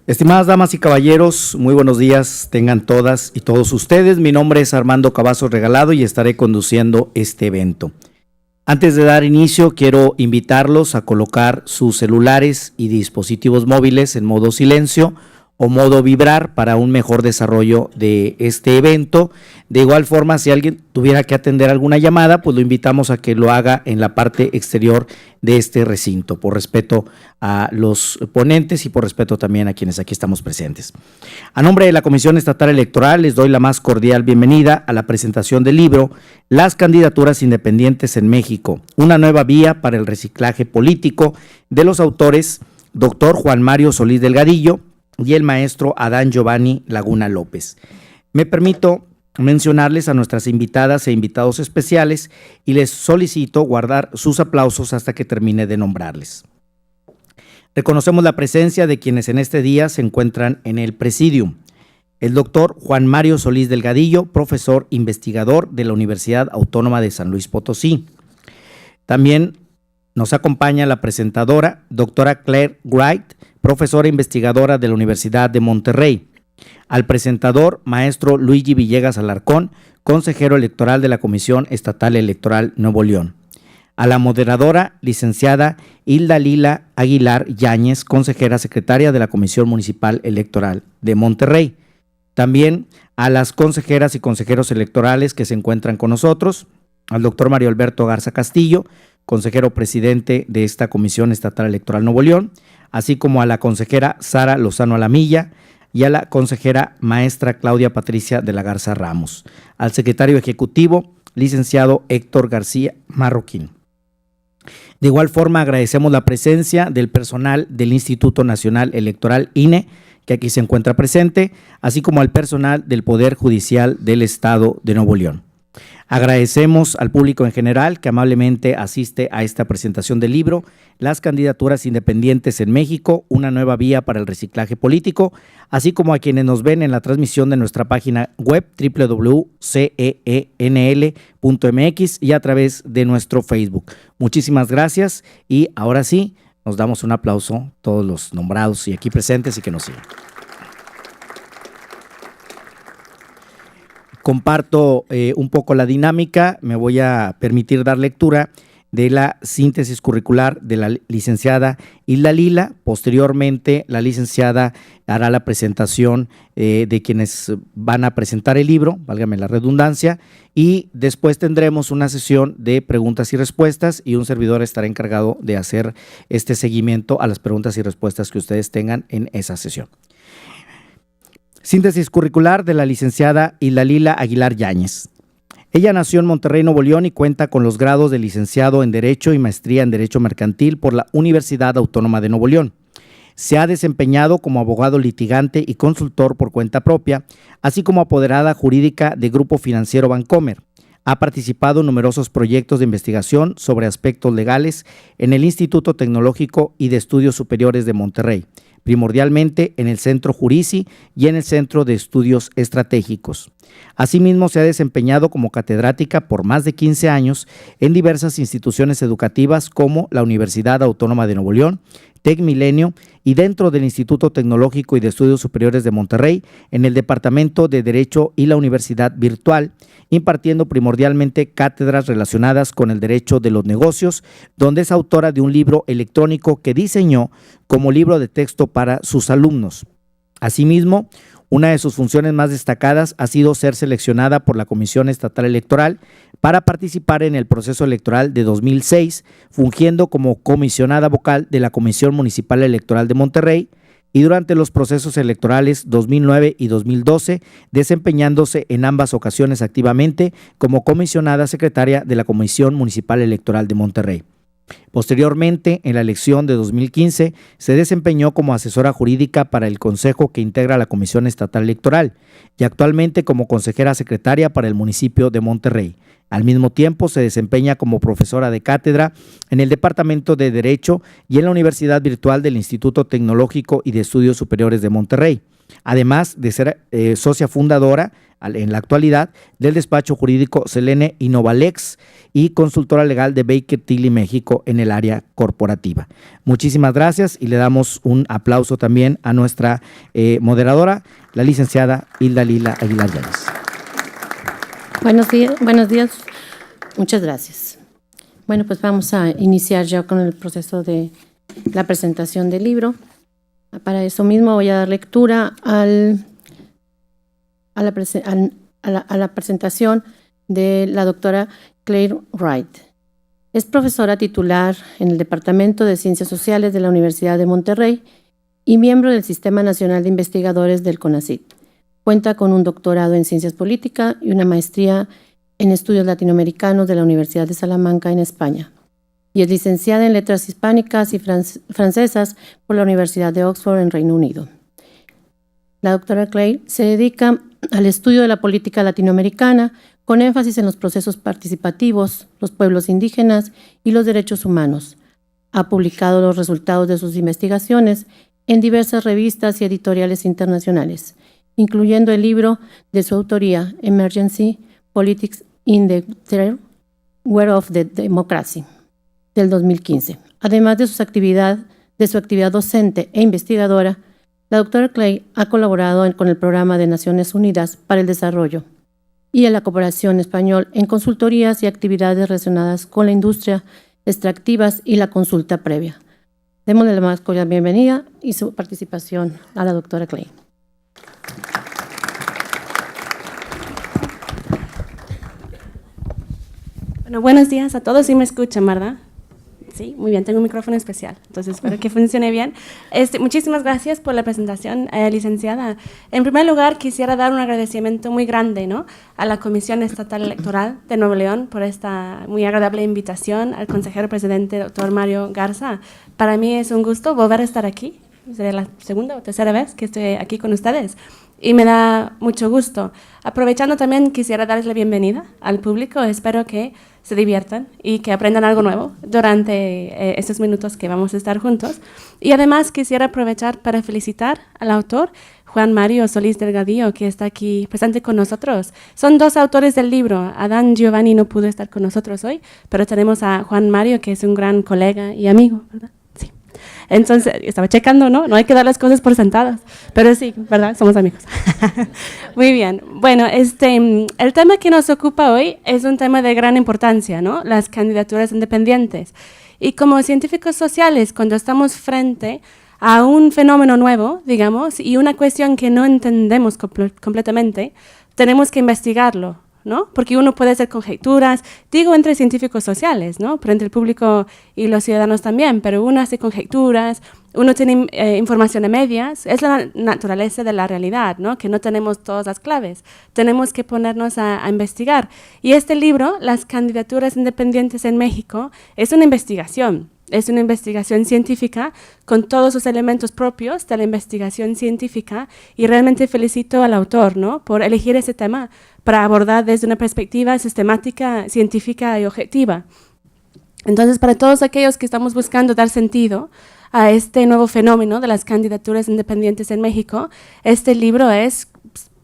Estimadas damas y caballeros, muy buenos días tengan todas y todos ustedes. Mi nombre es Armando Cavazos Regalado y estaré conduciendo este evento. Antes de dar inicio, quiero invitarlos a colocar sus celulares y dispositivos móviles en modo silencio o modo vibrar para un mejor desarrollo de este evento. De igual forma, si alguien tuviera que atender alguna llamada, pues lo invitamos a que lo haga en la parte exterior de este recinto, por respeto a los ponentes y por respeto también a quienes aquí estamos presentes. A nombre de la Comisión Estatal Electoral, les doy la más cordial bienvenida a la presentación del libro Las candidaturas independientes en México, una nueva vía para el reciclaje político, de los autores Dr. Juan Mario Solís Delgadillo y el maestro Adán Giovanni Laguna López. Me permito mencionarles a nuestras invitadas e invitados especiales y les solicito guardar sus aplausos hasta que termine de nombrarles. Reconocemos la presencia de quienes en este día se encuentran en el presidium. El doctor Juan Mario Solís Delgadillo, profesor investigador de la Universidad Autónoma de San Luis Potosí. También nos acompaña la presentadora, doctora Claire Wright, profesora investigadora de la Universidad de Monterrey. Al presentador, maestro Luigi Villegas Alarcón, consejero electoral de la Comisión Estatal Electoral Nuevo León. A la moderadora, licenciada Hilda Lila Aguilar Yáñez, consejera secretaria de la Comisión Municipal Electoral de Monterrey. También a las consejeras y consejeros electorales que se encuentran con nosotros, al doctor Mario Alberto Garza Castillo, consejero presidente de esta Comisión Estatal Electoral Nuevo León, así como a la consejera Sara Lozano Alamilla y a la consejera maestra Claudia Patricia de la Garza Ramos, al secretario ejecutivo, licenciado Héctor García Marroquín. De igual forma, agradecemos la presencia del personal del Instituto Nacional Electoral INE, que aquí se encuentra presente, así como al personal del Poder Judicial del Estado de Nuevo León. Agradecemos al público en general que amablemente asiste a esta presentación del libro Las candidaturas independientes en México, una nueva vía para el reciclaje político, así como a quienes nos ven en la transmisión de nuestra página web www.ceenl.mx y a través de nuestro Facebook. Muchísimas gracias y ahora sí, nos damos un aplauso todos los nombrados y aquí presentes y que nos sigan. Comparto un poco la dinámica, me voy a permitir dar lectura de la síntesis curricular de la licenciada Hilda Lila. Posteriormente, la licenciada hará la presentación de quienes van a presentar el libro, válgame la redundancia, y después tendremos una sesión de preguntas y respuestas y un servidor estará encargado de hacer este seguimiento a las preguntas y respuestas que ustedes tengan en esa sesión. Síntesis curricular de la licenciada Hilda Lila Aguilar Yáñez. Ella nació en Monterrey, Nuevo León y cuenta con los grados de licenciado en Derecho y maestría en Derecho Mercantil por la Universidad Autónoma de Nuevo León. Se ha desempeñado como abogado litigante y consultor por cuenta propia, así como apoderada jurídica de Grupo Financiero Bancomer. Ha participado en numerosos proyectos de investigación sobre aspectos legales en el Instituto Tecnológico y de Estudios Superiores de Monterrey, primordialmente en el Centro Jurici y en el Centro de Estudios Estratégicos. Asimismo, se ha desempeñado como catedrática por más de 15 años en diversas instituciones educativas como la Universidad Autónoma de Nuevo León, TecMilenio y dentro del Instituto Tecnológico y de Estudios Superiores de Monterrey, en el Departamento de Derecho y la Universidad Virtual, impartiendo primordialmente cátedras relacionadas con el derecho de los negocios, donde es autora de un libro electrónico que diseñó como libro de texto para sus alumnos. Asimismo, una de sus funciones más destacadas ha sido ser seleccionada por la Comisión Estatal Electoral para participar en el proceso electoral de 2006, fungiendo como comisionada vocal de la Comisión Municipal Electoral de Monterrey y durante los procesos electorales 2009 y 2012, desempeñándose en ambas ocasiones activamente como comisionada secretaria de la Comisión Municipal Electoral de Monterrey. Posteriormente, en la elección de 2015, se desempeñó como asesora jurídica para el consejo que integra la Comisión Estatal Electoral y actualmente como consejera secretaria para el municipio de Monterrey. Al mismo tiempo, se desempeña como profesora de cátedra en el Departamento de Derecho y en la Universidad Virtual del Instituto Tecnológico y de Estudios Superiores de Monterrey. además de ser socia fundadora en la actualidad del despacho jurídico Selene Innovalex y consultora legal de Baker Tilly México en el área corporativa. Muchísimas gracias y le damos un aplauso también a nuestra moderadora, la licenciada Hilda Lila Aguilar Yáñez. Buenos días, muchas gracias. Bueno, pues vamos a iniciar ya con el proceso de la presentación del libro. Para eso mismo voy a dar lectura a la presentación de la doctora Claire Wright. Es profesora titular en el Departamento de Ciencias Sociales de la Universidad de Monterrey y miembro del Sistema Nacional de Investigadores del CONACYT. Cuenta con un doctorado en Ciencias Políticas y una maestría en Estudios Latinoamericanos de la Universidad de Salamanca en España. Y es licenciada en Letras Hispánicas y Francesas por la Universidad de Oxford en Reino Unido. La doctora Claire se dedica al estudio de la política latinoamericana con énfasis en los procesos participativos, los pueblos indígenas y los derechos humanos. Ha publicado los resultados de sus investigaciones en diversas revistas y editoriales internacionales, incluyendo el libro de su autoría, Emergency Politics in the Third World of the Democracy, del 2015. Además de su actividad docente e investigadora, la doctora Clay ha colaborado con el Programa de Naciones Unidas para el Desarrollo y en la Cooperación Español en consultorías y actividades relacionadas con la industria extractivas y la consulta previa. Démosle la más cordial bienvenida y su participación a la doctora Clay. Bueno, buenos días a todos. ¿Sí me escuchan, verdad? Sí, muy bien, tengo un micrófono especial, entonces espero que funcione bien. Muchísimas gracias por la presentación, licenciada. En primer lugar, quisiera dar un agradecimiento muy grande, ¿no?, a la Comisión Estatal Electoral de Nuevo León por esta muy agradable invitación, al consejero presidente, doctor Mario Garza. Para mí es un gusto volver a estar aquí. Sería la segunda o tercera vez que estoy aquí con ustedes y me da mucho gusto. Aprovechando también, quisiera darles la bienvenida al público. Espero que se diviertan y que aprendan algo nuevo durante estos minutos que vamos a estar juntos. Y además quisiera aprovechar para felicitar al autor, Juan Mario Solís Delgadillo, que está aquí presente con nosotros. Son dos autores del libro. Adán Giovanni no pudo estar con nosotros hoy, pero tenemos a Juan Mario, que es un gran colega y amigo, ¿verdad? Sí. Entonces, estaba checando, ¿no? No hay que dar las cosas por sentadas, pero sí, ¿verdad? Somos amigos. Muy bien. Bueno, el tema que nos ocupa hoy es un tema de gran importancia, ¿no? Las candidaturas independientes. Y como científicos sociales, cuando estamos frente a un fenómeno nuevo, digamos, y una cuestión que no entendemos completamente, tenemos que investigarlo, ¿no? Porque uno puede hacer conjeturas, digo entre científicos sociales, ¿no?, pero entre el público y los ciudadanos también, pero uno hace conjeturas, uno tiene información a medias. Es la naturaleza de la realidad, ¿no?, que no tenemos todas las claves, tenemos que ponernos a investigar. Y este libro, Las candidaturas independientes en México, es una investigación científica con todos los elementos propios de la investigación científica, y realmente felicito al autor, ¿no?, por elegir ese tema para abordar desde una perspectiva sistemática, científica y objetiva. Entonces, para todos aquellos que estamos buscando dar sentido a este nuevo fenómeno de las candidaturas independientes en México, este libro es,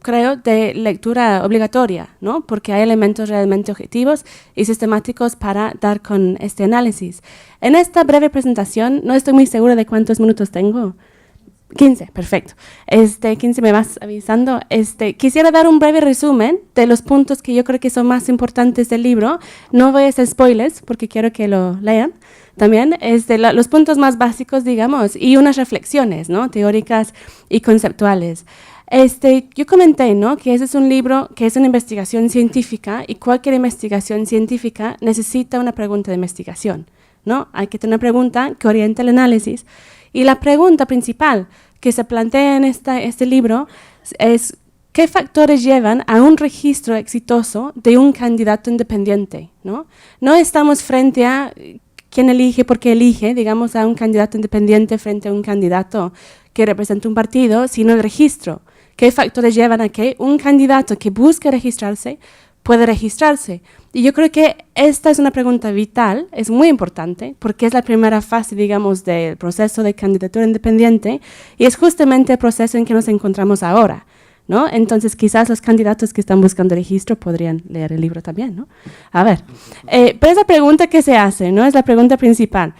creo, de lectura obligatoria, ¿no?, porque hay elementos realmente objetivos y sistemáticos para dar con este análisis. En esta breve presentación, no estoy muy segura de cuántos minutos tengo. 15, perfecto. 15 me vas avisando. Quisiera dar un breve resumen de los puntos que yo creo que son más importantes del libro. No voy a hacer spoilers porque quiero que lo lean también. Los puntos más básicos, digamos, y unas reflexiones, ¿no?, teóricas y conceptuales. Yo comenté, ¿no?, que ese es un libro que es una investigación científica, y cualquier investigación científica necesita una pregunta de investigación, ¿no? Hay que tener una pregunta que oriente el análisis. Y la pregunta principal que se plantea en este libro es: ¿qué factores llevan a un registro exitoso de un candidato independiente? ¿No? No estamos frente a quién elige, por qué elige, digamos, a un candidato independiente frente a un candidato que representa un partido, sino el registro. ¿Qué factores llevan a que un candidato que busca registrarse puede registrarse? Y yo creo que esta es una pregunta vital, es muy importante, porque es la primera fase, digamos, del proceso de candidatura independiente y es justamente el proceso en que nos encontramos ahora, ¿no? Entonces, quizás los candidatos que están buscando registro podrían leer el libro también, ¿no? A ver, pero es la pregunta que se hace, ¿no? Es la pregunta principal.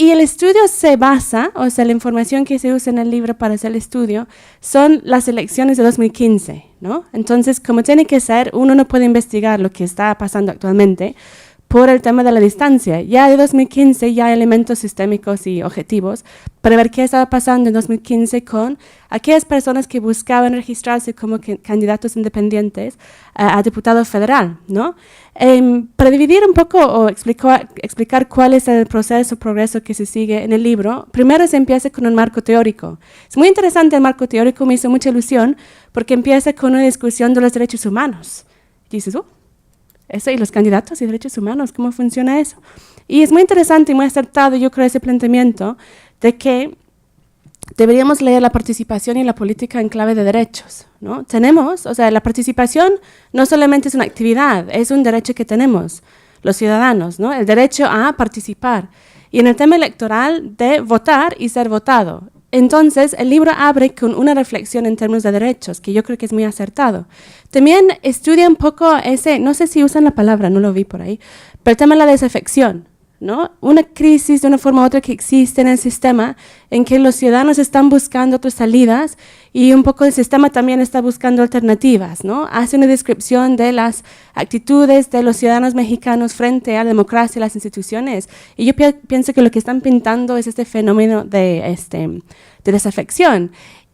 Y el estudio se basa, o sea, la información que se usa en el libro para hacer el estudio son las elecciones de 2015, ¿no? Entonces, como tiene que ser, uno no puede investigar lo que está pasando actualmente por el tema de la distancia. Ya de 2015 ya hay elementos sistémicos y objetivos para ver qué estaba pasando en 2015 con aquellas personas que buscaban registrarse como candidatos independientes a diputado federal, ¿no? Para dividir un poco o explicar cuál es el proceso, progreso que se sigue en el libro, primero se empieza con un marco teórico. Es muy interesante el marco teórico, me hizo mucha ilusión, porque empieza con una discusión de los derechos humanos. Y dices, eso y los candidatos y derechos humanos, ¿cómo funciona eso? Y es muy interesante y muy acertado, yo creo, ese planteamiento de que deberíamos leer la participación y la política en clave de derechos, ¿no? Tenemos, o sea, la participación no solamente es una actividad, es un derecho que tenemos los ciudadanos, ¿no? El derecho a participar. Y en el tema electoral de votar y ser votado. Entonces, el libro abre con una reflexión en términos de derechos, que yo creo que es muy acertado. También estudia un poco ese, no sé si usan la palabra, no lo vi por ahí, pero el tema de la desafección, ¿no? Una crisis de una forma u otra que existe en el sistema, en que los ciudadanos están buscando otras salidas y un poco el sistema también está buscando alternativas, ¿no? Hace una descripción de las actitudes de los ciudadanos mexicanos frente a la democracia y las instituciones. Y yo pienso que lo que están pintando es este fenómeno de desafección.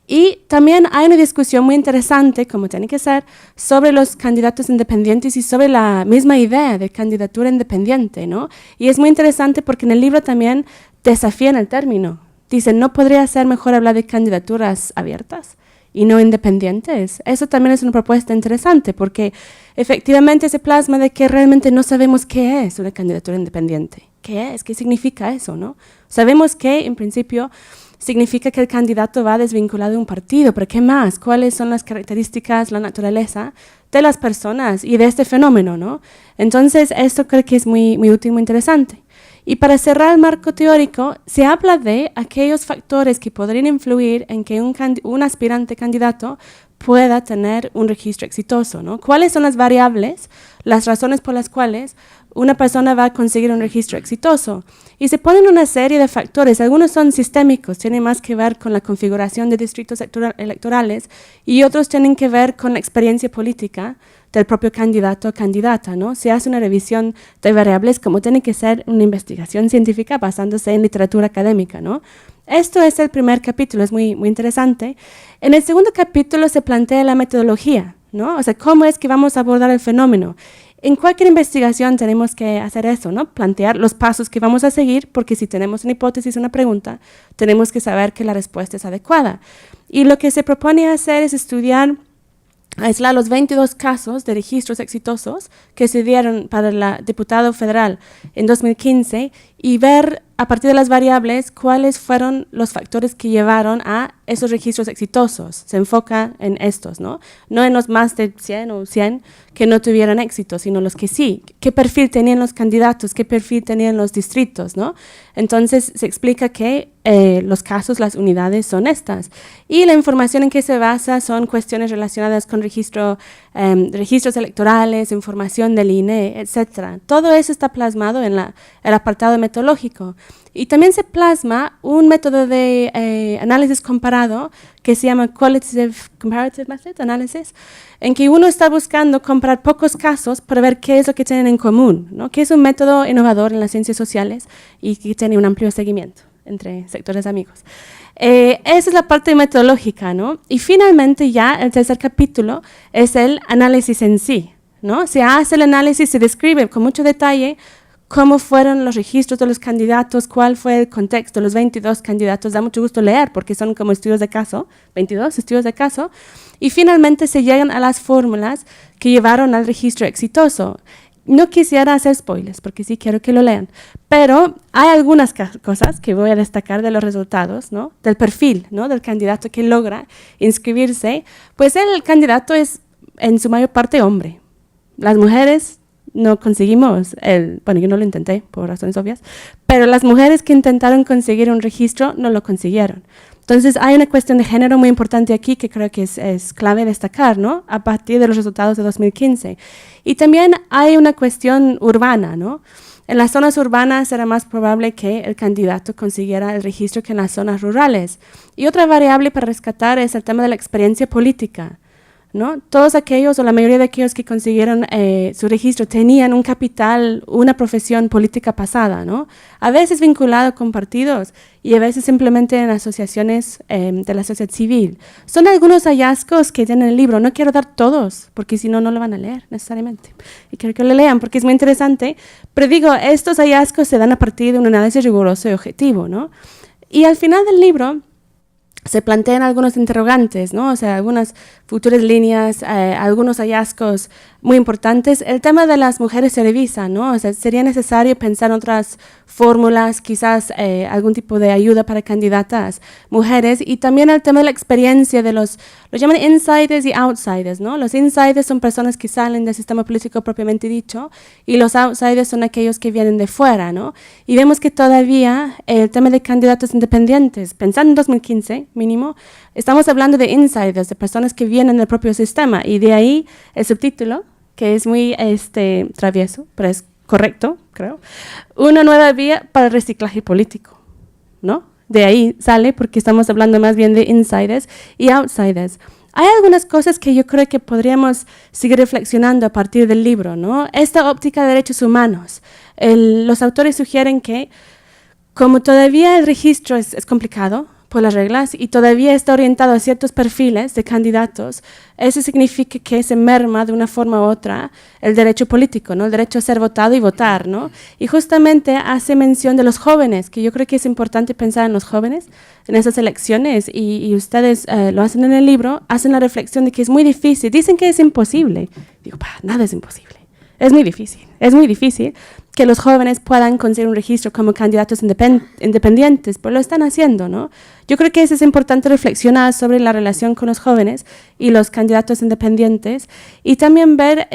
Y también hay una discusión muy interesante, como tiene que ser, sobre los candidatos independientes y sobre la misma idea de candidatura independiente, ¿no? Y es muy interesante porque en el libro también desafían el término. Dicen, ¿no podría ser mejor hablar de candidaturas abiertas y no independientes? Eso también es una propuesta interesante porque efectivamente se plasma de que realmente no sabemos qué es una candidatura independiente. ¿Qué es? ¿Qué significa eso, no? Sabemos que, en principio, significa que el candidato va desvinculado de un partido, pero ¿qué más? ¿Cuáles son las características, la naturaleza de las personas y de este fenómeno, ¿no? Entonces, esto creo que es muy, muy útil, muy interesante. Y para cerrar el marco teórico, se habla de aquellos factores que podrían influir en que un aspirante candidato pueda tener un registro exitoso, ¿no? ¿Cuáles son las variables, las razones por las cuales una persona va a conseguir un registro exitoso? Y se ponen una serie de factores, algunos son sistémicos, tienen más que ver con la configuración de distritos electorales y otros tienen que ver con la experiencia política del propio candidato o candidata, ¿no? Se hace una revisión de variables como tiene que ser una investigación científica basándose en literatura académica, ¿no? Esto es el primer capítulo, es muy, muy interesante. En el segundo capítulo se plantea la metodología, ¿no? O sea, ¿cómo es que vamos a abordar el fenómeno? En cualquier investigación tenemos que hacer eso, ¿no? Plantear los pasos que vamos a seguir, porque si tenemos una hipótesis, una pregunta, tenemos que saber que la respuesta es adecuada. Y lo que se propone hacer es estudiar, aislar los 22 casos de registros exitosos que se dieron para el diputado federal en 2015 y ver a partir de las variables cuáles fueron los factores que llevaron a esos registros exitosos. Se enfoca en estos, ¿no? No en los más de 100 o 100 que no tuvieron éxito, sino los que sí. ¿Qué perfil tenían los candidatos? ¿Qué perfil tenían los distritos, ¿no? Entonces se explica que los casos, las unidades son estas. Y la información en que se basa son cuestiones relacionadas con registros electorales, información del INE, etc. Todo eso está plasmado en el apartado metodológico. Y también se plasma un método de análisis comparado que se llama Qualitative Comparative Method Analysis, en que uno está buscando comparar pocos casos para ver qué es lo que tienen en común, ¿no? Que es un método innovador en las ciencias sociales y que tiene un amplio seguimiento entre sectores amigos. Esa es la parte metodológica, ¿no? Y finalmente ya el tercer capítulo es el análisis en sí, ¿no? Se hace el análisis, se describe con mucho detalle cómo fueron los registros de los candidatos, cuál fue el contexto, los 22 candidatos, da mucho gusto leer porque son como estudios de caso, 22 estudios de caso, y finalmente se llegan a las fórmulas que llevaron al registro exitoso. No quisiera hacer spoilers porque sí quiero que lo lean, pero hay algunas cosas que voy a destacar de los resultados, ¿no? Del perfil, ¿no? Del candidato que logra inscribirse, pues el candidato es en su mayor parte hombre. Las mujeres no conseguimos bueno, yo no lo intenté por razones obvias, pero las mujeres que intentaron conseguir un registro no lo consiguieron. Entonces, hay una cuestión de género muy importante aquí que creo que es clave destacar, ¿no? A partir de los resultados de 2015. Y también hay una cuestión urbana, ¿no? En las zonas urbanas era más probable que el candidato consiguiera el registro que en las zonas rurales. Y otra variable para rescatar es el tema de la experiencia política, ¿no? Todos aquellos, o la mayoría de aquellos que consiguieron su registro, tenían un capital, una profesión política pasada, ¿no? A veces vinculado con partidos y a veces simplemente en asociaciones de la sociedad civil. Son algunos hallazgos que tienen el libro. No quiero dar todos, porque si no, no lo van a leer necesariamente. Y quiero que lo lean, porque es muy interesante. Pero digo, estos hallazgos se dan a partir de un análisis riguroso y objetivo, ¿no? Y al final del libro se plantean algunos interrogantes, ¿no? O sea, algunas futuras líneas, algunos hallazgos muy importantes. El tema de las mujeres se revisa, ¿no? O sea, sería necesario pensar en otras fórmulas, quizás algún tipo de ayuda para candidatas mujeres, y también el tema de la experiencia de los llaman insiders y outsiders, ¿no? Los insiders son personas que salen del sistema político propiamente dicho, y los outsiders son aquellos que vienen de fuera, ¿no? Y vemos que todavía el tema de candidatos independientes, pensando en 2015 mínimo, estamos hablando de insiders, de personas que vienen del propio sistema, y de ahí el subtítulo, que es muy travieso, pero es correcto, creo, una nueva vía para el reciclaje político, ¿no? De ahí sale, porque estamos hablando más bien de insiders y outsiders. Hay algunas cosas que yo creo que podríamos seguir reflexionando a partir del libro, ¿no? Esta óptica de derechos humanos. Los autores sugieren que, como todavía el registro es complicado por las reglas y todavía está orientado a ciertos perfiles de candidatos, eso significa que se merma de una forma u otra el derecho político, ¿no? El derecho a ser votado y votar, ¿no? Y justamente hace mención de los jóvenes, que yo creo que es importante pensar en los jóvenes en esas elecciones, y ustedes lo hacen en el libro, hacen la reflexión de que es muy difícil. Dicen que es imposible. Digo, nada es imposible. Es muy difícil que los jóvenes puedan conseguir un registro como candidatos independientes, pero lo están haciendo, ¿no? Yo creo que es importante reflexionar sobre la relación con los jóvenes y los candidatos independientes, y también ver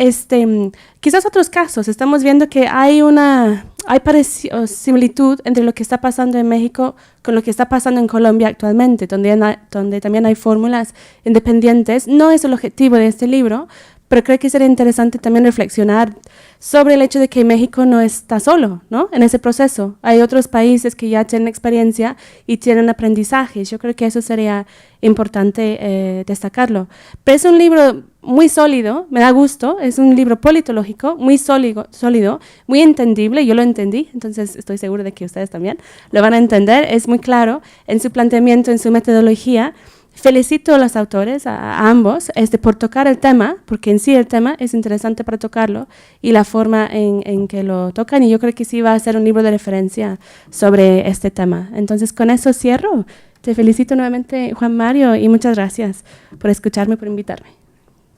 quizás otros casos. Estamos viendo que hay similitud entre lo que está pasando en México con lo que está pasando en Colombia actualmente, donde también hay fórmulas independientes. No es el objetivo de este libro, pero creo que sería interesante también reflexionar sobre el hecho de que México no está solo, ¿no? En ese proceso. Hay otros países que ya tienen experiencia y tienen aprendizajes. Yo creo que eso sería importante destacarlo. Pero es un libro muy sólido, me da gusto. Es un libro politológico, muy sólido, muy entendible. Yo lo entendí, entonces estoy segura de que ustedes también lo van a entender. Es muy claro en su planteamiento, en su metodología. Felicito a los autores, a ambos, por tocar el tema, porque en sí el tema es interesante para tocarlo, y la forma en que lo tocan, y yo creo que sí va a ser un libro de referencia sobre este tema. Entonces, con eso cierro. Te felicito nuevamente, Juan Mario, y muchas gracias por escucharme, por invitarme.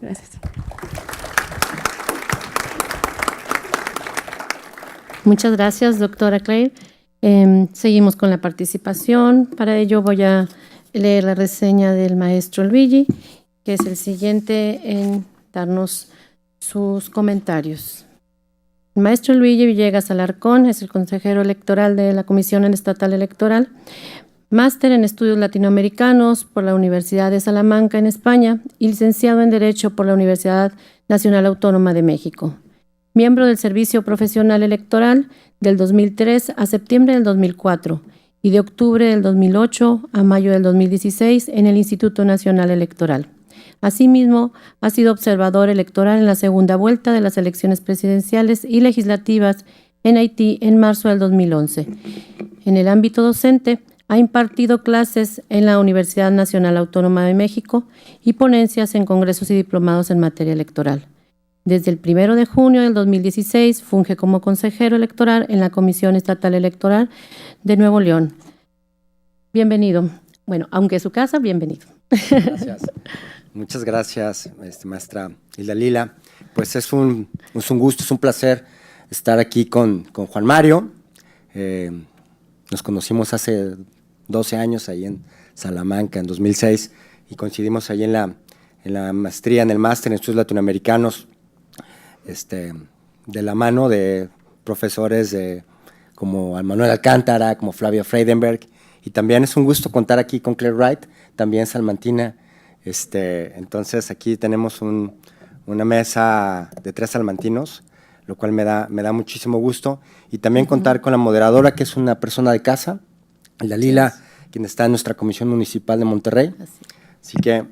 Gracias. Muchas gracias, doctora Claire. Seguimos con la participación. Para ello voy a leer la reseña del maestro Luigi, que es el siguiente en darnos sus comentarios. El maestro Luigi Villegas Alarcón es el consejero electoral de la Comisión Estatal Electoral, máster en Estudios Latinoamericanos por la Universidad de Salamanca en España y licenciado en Derecho por la Universidad Nacional Autónoma de México. Miembro del Servicio Profesional Electoral del 2003 a septiembre del 2004, y de octubre del 2008 a mayo del 2016 en el Instituto Nacional Electoral. Asimismo, ha sido observador electoral en la segunda vuelta de las elecciones presidenciales y legislativas en Haití en marzo del 2011. En el ámbito docente, ha impartido clases en la Universidad Nacional Autónoma de México y ponencias en congresos y diplomados en materia electoral. Desde el 1 de junio del 2016 funge como consejero electoral en la Comisión Estatal Electoral de Nuevo León. Bienvenido. Bueno, aunque es su casa, bienvenido. Gracias. Muchas gracias, maestra Hilda Lila. Pues es un gusto, es un placer estar aquí con Juan Mario. Nos conocimos hace 12 años ahí en Salamanca, en 2006, y coincidimos ahí en la maestría, en el máster en Estudios Latinoamericanos, de la mano de profesores como Manuel Alcántara, como Flavio Freidenberg, y también es un gusto contar aquí con Claire Wright, también salmantina. Entonces aquí tenemos una mesa de 3 salmantinos, lo cual me da muchísimo gusto, y también contar con la moderadora, que es una persona de casa, la Lila, quien está en nuestra Comisión Municipal de Monterrey. Así que,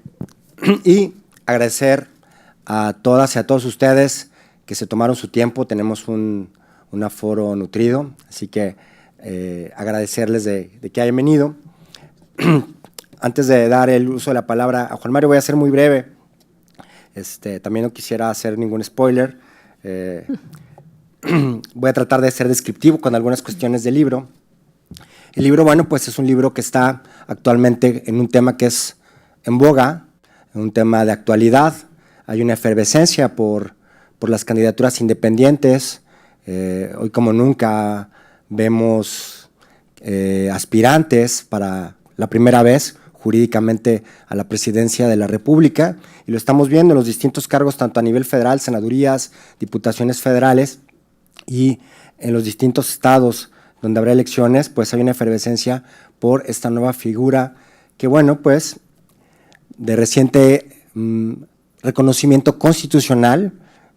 y agradecer a todas y a todos ustedes que se tomaron su tiempo. Tenemos un aforo nutrido, así que agradecerles de que hayan venido. Antes de dar el uso de la palabra a Juan Mario, voy a ser muy breve. También no quisiera hacer ningún spoiler. Voy a tratar de ser descriptivo con algunas cuestiones del libro. El libro, bueno, pues es un libro que está actualmente en un tema que es en boga, un tema de actualidad. Hay una efervescencia por las candidaturas independientes. Hoy como nunca vemos aspirantes para la primera vez jurídicamente a la presidencia de la República, y lo estamos viendo en los distintos cargos, tanto a nivel federal, senadurías, diputaciones federales, y en los distintos estados donde habrá elecciones, pues hay una efervescencia por esta nueva figura que, bueno, pues de reciente reconocimiento constitucional,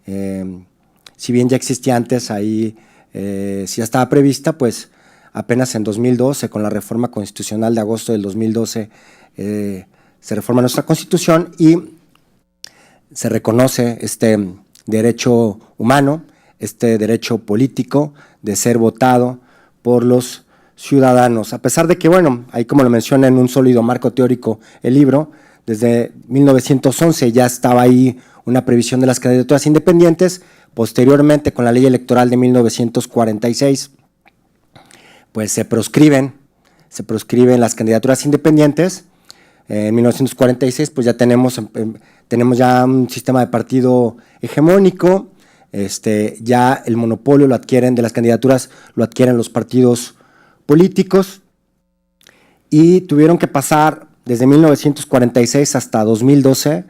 si bien ya existía antes ahí, si ya estaba prevista, pues apenas en 2012, con la reforma constitucional de agosto del 2012, se reforma nuestra Constitución y se reconoce este derecho humano, este derecho político de ser votado por los ciudadanos. A pesar de que, bueno, ahí como lo menciona en un sólido marco teórico el libro, desde 1911 ya estaba ahí una previsión de las candidaturas independientes. Posteriormente, con la ley electoral de 1946, pues se proscriben las candidaturas independientes. En 1946 pues ya tenemos ya un sistema de partido hegemónico, ya el monopolio lo adquieren de las candidaturas, lo adquieren los partidos políticos, y tuvieron que pasar desde 1946 hasta 2012,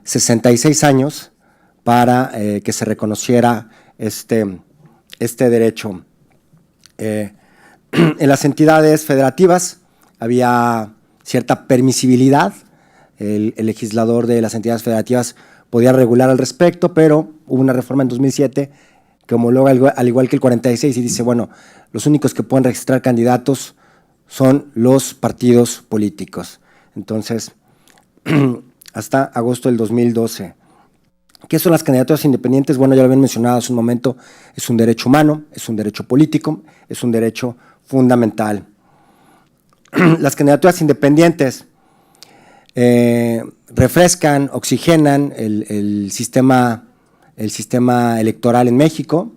66 años para que se reconociera este derecho. En las entidades federativas había cierta permisibilidad. El legislador de las entidades federativas podía regular al respecto, pero hubo una reforma en 2007 que homologa al igual que el 46 y dice, bueno, los únicos que pueden registrar candidatos son los partidos políticos. Entonces, hasta agosto del 2012. ¿Qué son las candidaturas independientes? Bueno, ya lo habían mencionado hace un momento, es un derecho humano, es un derecho político, es un derecho fundamental. Las candidaturas independientes refrescan, oxigenan el sistema electoral en México,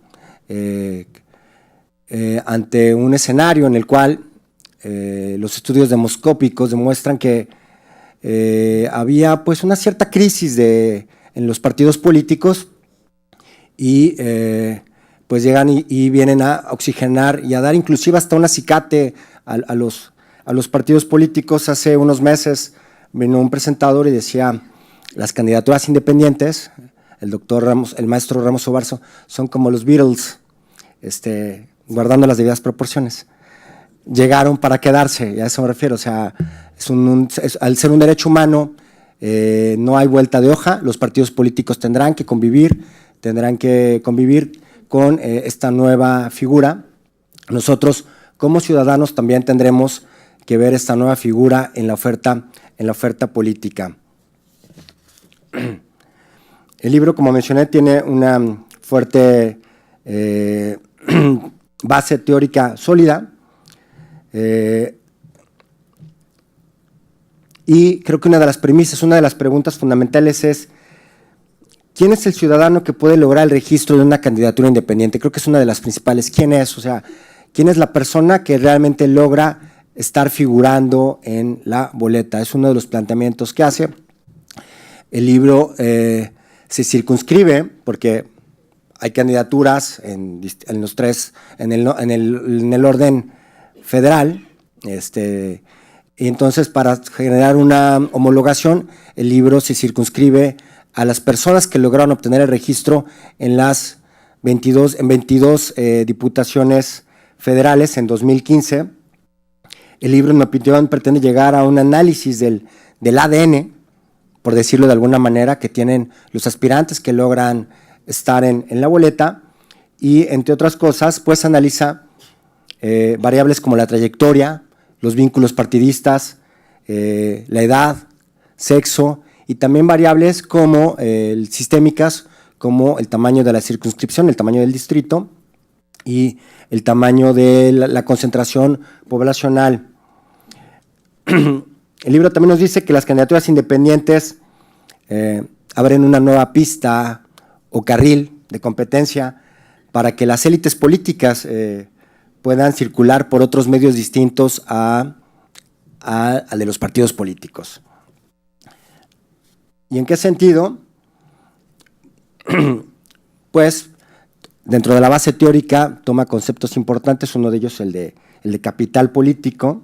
ante un escenario en el cual los estudios demoscópicos demuestran que había pues una cierta crisis en los partidos políticos, y pues llegan y vienen a oxigenar y a dar inclusive hasta un acicate a los partidos políticos. Hace unos meses vino un presentador y decía, las candidaturas independientes, el maestro Ramos Obarzo, son como los Beatles, guardando las debidas proporciones. Llegaron para quedarse, y a eso me refiero. O sea, al ser un derecho humano, no hay vuelta de hoja. Los partidos políticos tendrán que convivir con esta nueva figura. Nosotros, como ciudadanos, también tendremos que ver esta nueva figura en la oferta política. El libro, como mencioné, tiene una fuerte base teórica sólida, y creo que una de las premisas, una de las preguntas fundamentales es: ¿quién es el ciudadano que puede lograr el registro de una candidatura independiente? Creo que es una de las principales. ¿Quién es? O sea, ¿quién es la persona que realmente logra estar figurando en la boleta? Es uno de los planteamientos que hace. El libro se circunscribe porque hay candidaturas en los tres, en el orden federal, y entonces para generar una homologación, el libro se circunscribe a las personas que lograron obtener el registro en las en 22 diputaciones federales en 2015. El libro, en mi opinión, pretende llegar a un análisis del ADN, por decirlo de alguna manera, que tienen los aspirantes que logran estar en la boleta, y entre otras cosas, pues analiza variables como la trayectoria, los vínculos partidistas, la edad, sexo, y también variables como sistémicas, como el tamaño de la circunscripción, el tamaño del distrito y el tamaño de la concentración poblacional. El libro también nos dice que las candidaturas independientes abren una nueva pista o carril de competencia para que las élites políticas puedan circular por otros medios distintos al de los partidos políticos. ¿Y en qué sentido? Pues dentro de la base teórica toma conceptos importantes, uno de ellos el de capital político,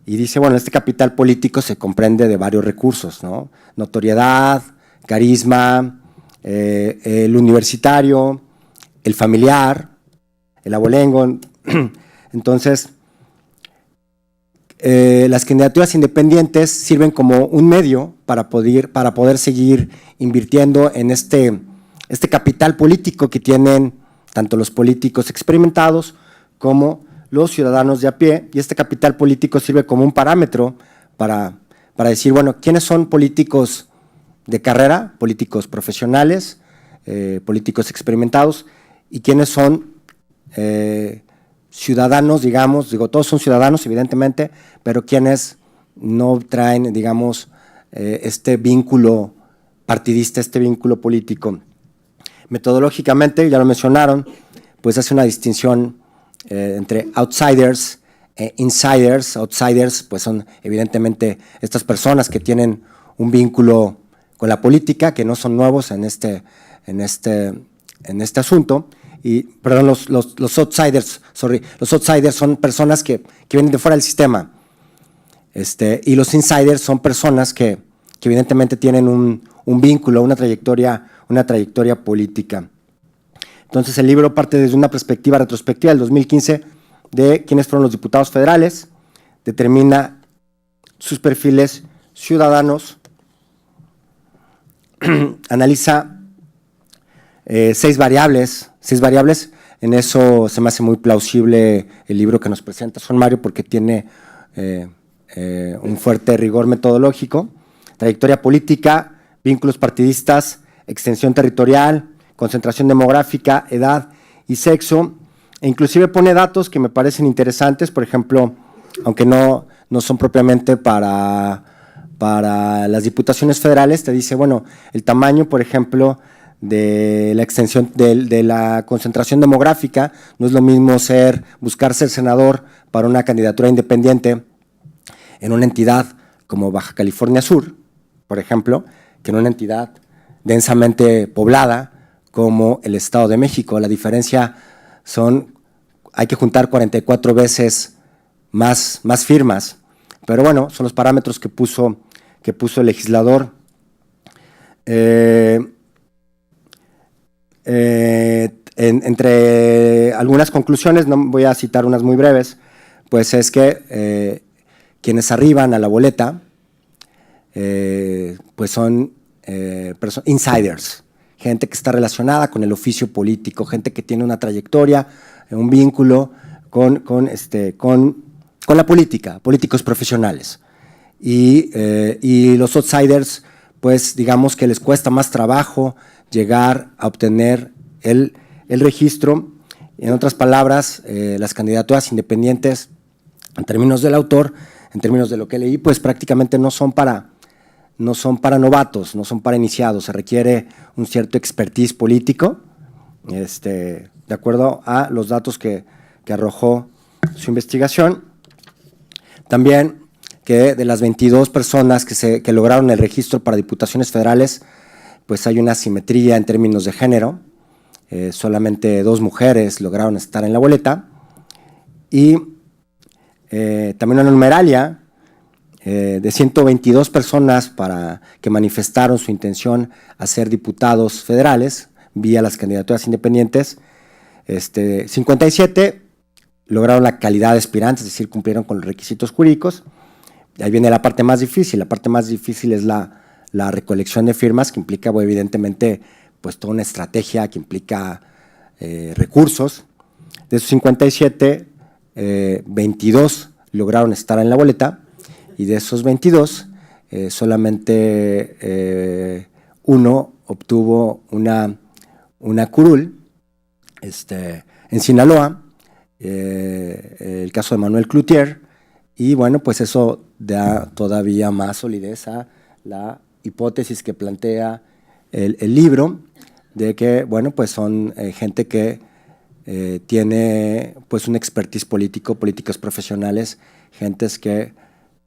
y dice, bueno, este capital político se comprende de varios recursos, ¿no? Notoriedad, carisma, el universitario, el familiar, el abolengo. Entonces, las candidaturas independientes sirven como un medio para poder seguir invirtiendo en este capital político que tienen tanto los políticos experimentados como los ciudadanos de a pie, y este capital político sirve como un parámetro para decir, bueno, ¿quiénes son políticos de carrera, políticos profesionales, políticos experimentados, y quiénes son ciudadanos, digamos, todos son ciudadanos, evidentemente, pero quienes no traen, digamos, este vínculo partidista, este vínculo político? Metodológicamente, ya lo mencionaron, pues hace una distinción entre outsiders e insiders. Outsiders, pues son evidentemente estas personas que tienen un vínculo con la política, que no son nuevos en este asunto. Y, perdón, los outsiders, los outsiders son personas que vienen de fuera del sistema. Y los insiders son personas que evidentemente tienen un vínculo, una trayectoria política. Entonces el libro parte desde una perspectiva retrospectiva del 2015 de quiénes fueron los diputados federales, determina sus perfiles ciudadanos, analiza 6 variables. En eso se me hace muy plausible el libro que nos presenta Juan Mario, porque tiene un fuerte rigor metodológico: trayectoria política, vínculos partidistas, extensión territorial, concentración demográfica, edad y sexo, e inclusive pone datos que me parecen interesantes. Por ejemplo, aunque no son propiamente para las diputaciones federales, te dice, bueno, el tamaño, por ejemplo, de la extensión de la concentración demográfica. No es lo mismo buscar ser senador para una candidatura independiente en una entidad como Baja California Sur, por ejemplo, que en una entidad densamente poblada como el Estado de México. La diferencia hay que juntar 44 veces más firmas, pero bueno, son los parámetros que puso el legislador. Entre algunas conclusiones, no voy a citar unas muy breves, pues es que quienes arriban a la boleta pues son insiders, gente que está relacionada con el oficio político, gente que tiene una trayectoria, un vínculo con la política, políticos profesionales. Y los outsiders, pues digamos que les cuesta más trabajo llegar a obtener el registro. En otras palabras, las candidaturas independientes, en términos del autor, en términos de lo que leí, pues prácticamente no son para novatos, no son para iniciados. Se requiere un cierto expertise político, de acuerdo a los datos que arrojó su investigación. También que de las 22 personas que lograron el registro para diputaciones federales, pues hay una asimetría en términos de género. Solamente 2 mujeres lograron estar en la boleta. Y también una numeralia de 122 personas que manifestaron su intención a ser diputados federales vía las candidaturas independientes, 57 lograron la calidad de aspirantes, es decir, cumplieron con los requisitos jurídicos. Ahí viene la parte más difícil. La parte más difícil es la recolección de firmas, que implica, bueno, evidentemente, pues toda una estrategia que implica recursos. De esos 57, 22 lograron estar en la boleta, y de esos 22, solamente uno obtuvo una curul en Sinaloa, el caso de Manuel Cloutier, y bueno, pues eso da todavía más solidez a la hipótesis que plantea el libro, de que, bueno, pues son gente que tiene pues un expertise político, políticos profesionales, gentes que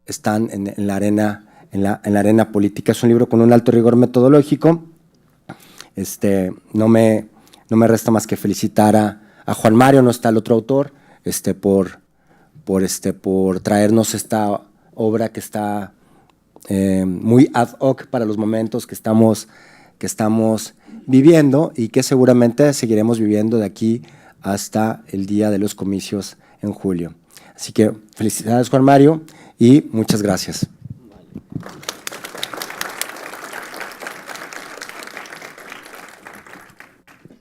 están en la arena política. Es un libro con un alto rigor metodológico. No me resta más que felicitar a Juan Mario, no está el otro autor, por traernos esta obra que está muy ad hoc para los momentos que estamos viviendo, y que seguramente seguiremos viviendo de aquí hasta el día de los comicios en julio. Así que felicidades, Juan Mario, y muchas gracias.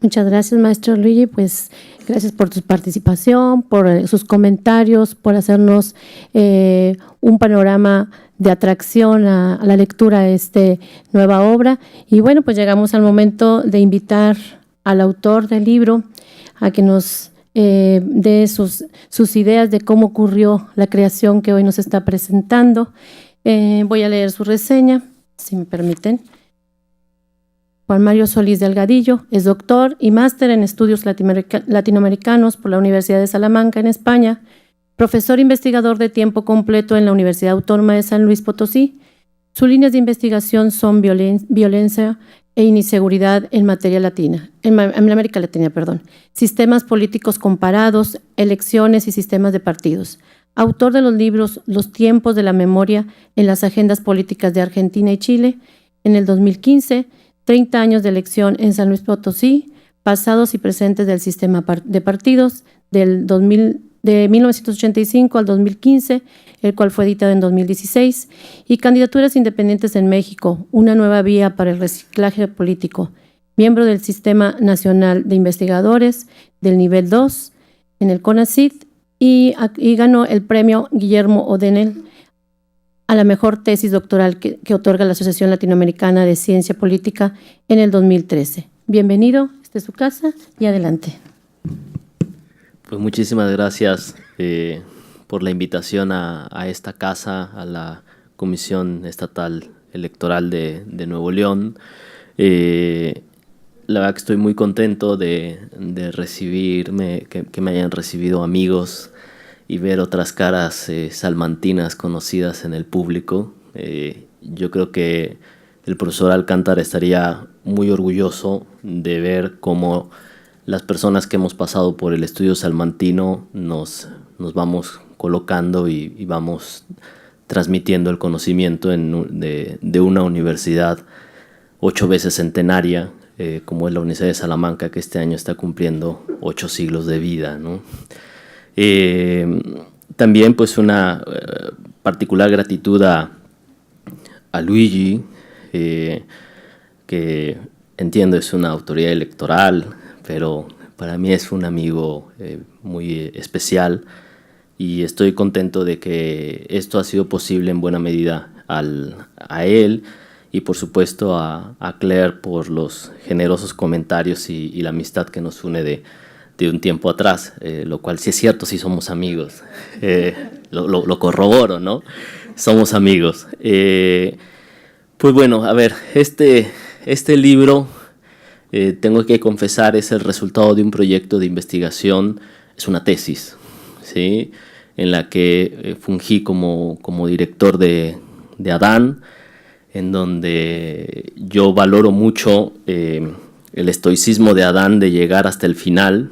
Muchas gracias, maestro Luigi. Pues gracias por su participación, por sus comentarios, por hacernos un panorama de atracción a la lectura de esta nueva obra. Y bueno, pues llegamos al momento de invitar al autor del libro a que nos dé sus ideas de cómo ocurrió la creación que hoy nos está presentando. Voy a leer su reseña, si me permiten. Juan Mario Solís Delgadillo es doctor y máster en estudios latinoamericanos por la Universidad de Salamanca, en España, profesor investigador de tiempo completo en la Universidad Autónoma de San Luis Potosí. Sus líneas de investigación son violencia e inseguridad en América Latina, sistemas políticos comparados, elecciones y sistemas de partidos. Autor de los libros Los tiempos de la memoria en las agendas políticas de Argentina y Chile, en el 2015, 30 años de elección en San Luis Potosí, pasados y presentes del sistema de partidos, de 1985 al 2015, el cual fue editado en 2016, y Candidaturas Independientes en México, una nueva vía para el reciclaje político, miembro del Sistema Nacional de Investigadores del nivel 2 en el CONACYT, y ganó el premio Guillermo O'Donnell a la mejor tesis doctoral que otorga la Asociación Latinoamericana de Ciencia Política en el 2013. Bienvenido, esta es su casa, y adelante. Pues muchísimas gracias por la invitación a esta casa, a la Comisión Estatal Electoral de Nuevo León. La verdad que estoy muy contento de recibirme, que me hayan recibido amigos y ver otras caras salmantinas conocidas en el público. Yo creo que el profesor Alcántara estaría muy orgulloso de ver cómo las personas que hemos pasado por el estudio salmantino nos vamos colocando y vamos transmitiendo el conocimiento de una universidad 8 veces centenaria, como es la Universidad de Salamanca, que este año está cumpliendo 8 siglos de vida, ¿no? También pues una particular gratitud a Luigi, que entiendo es una autoridad electoral, pero para mí es un amigo muy especial, y estoy contento de que esto ha sido posible en buena medida a él, y por supuesto a Claire por los generosos comentarios y la amistad que nos une de un tiempo atrás, lo cual sí es cierto, sí somos amigos, lo corroboro, ¿no? Somos amigos. Pues bueno, a ver, este libro, tengo que confesar, es el resultado de un proyecto de investigación, es una tesis, ¿sí? En la que fungí como director de Adán, en donde yo valoro mucho el estoicismo de Adán de llegar hasta el final,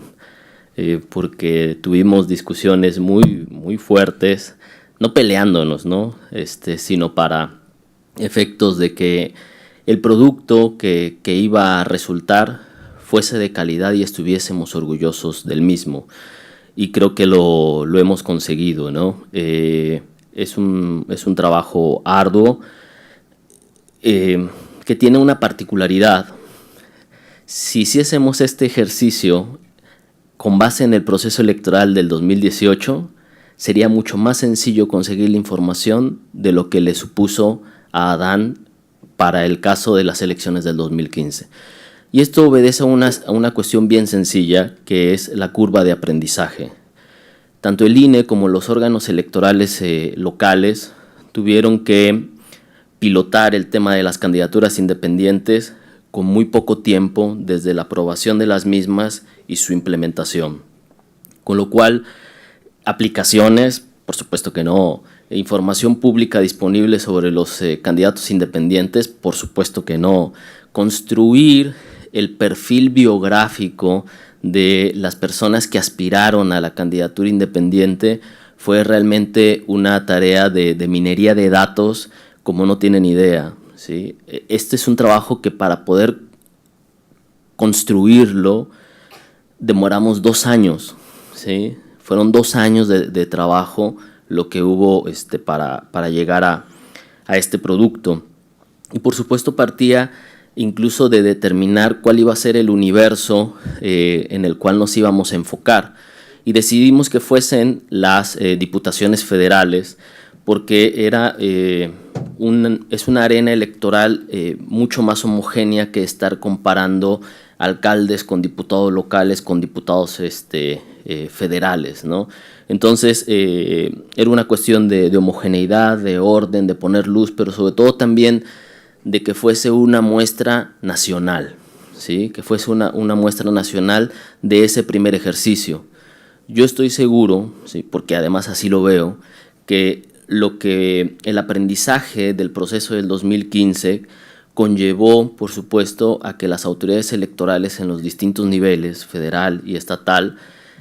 porque tuvimos discusiones muy, muy fuertes, no peleándonos, ¿no? Sino para efectos de que el producto que iba a resultar fuese de calidad y estuviésemos orgullosos del mismo. Y creo que lo hemos conseguido, ¿no? Es un trabajo arduo que tiene una particularidad. Si hiciésemos este ejercicio con base en el proceso electoral del 2018, sería mucho más sencillo conseguir la información de lo que le supuso a Adán para el caso de las elecciones del 2015. Y esto obedece a una cuestión bien sencilla, que es la curva de aprendizaje. Tanto el INE como los órganos electorales locales tuvieron que pilotar el tema de las candidaturas independientes con muy poco tiempo desde la aprobación de las mismas y su implementación. Con lo cual, aplicaciones, por supuesto que no. Información pública disponible sobre los candidatos independientes, por supuesto que no. Construir el perfil biográfico de las personas que aspiraron a la candidatura independiente fue realmente una tarea de minería de datos como no tienen idea, ¿sí? Este es un trabajo que para poder construirlo demoramos 2 años, ¿sí? Fueron 2 años de trabajo lo que hubo para llegar a este producto. Y por supuesto partía incluso de determinar cuál iba a ser el universo en el cual nos íbamos a enfocar. Y decidimos que fuesen las diputaciones federales, porque es una arena electoral mucho más homogénea que estar comparando alcaldes con diputados locales, con diputados federales, ¿no? Entonces, era una cuestión de homogeneidad, de orden, de poner luz, pero sobre todo también de que fuese una muestra nacional, ¿sí? Que fuese una muestra nacional de ese primer ejercicio. Yo estoy seguro, ¿sí? Porque además así lo veo, que el aprendizaje del proceso del 2015 conllevó, por supuesto, a que las autoridades electorales en los distintos niveles, federal y estatal,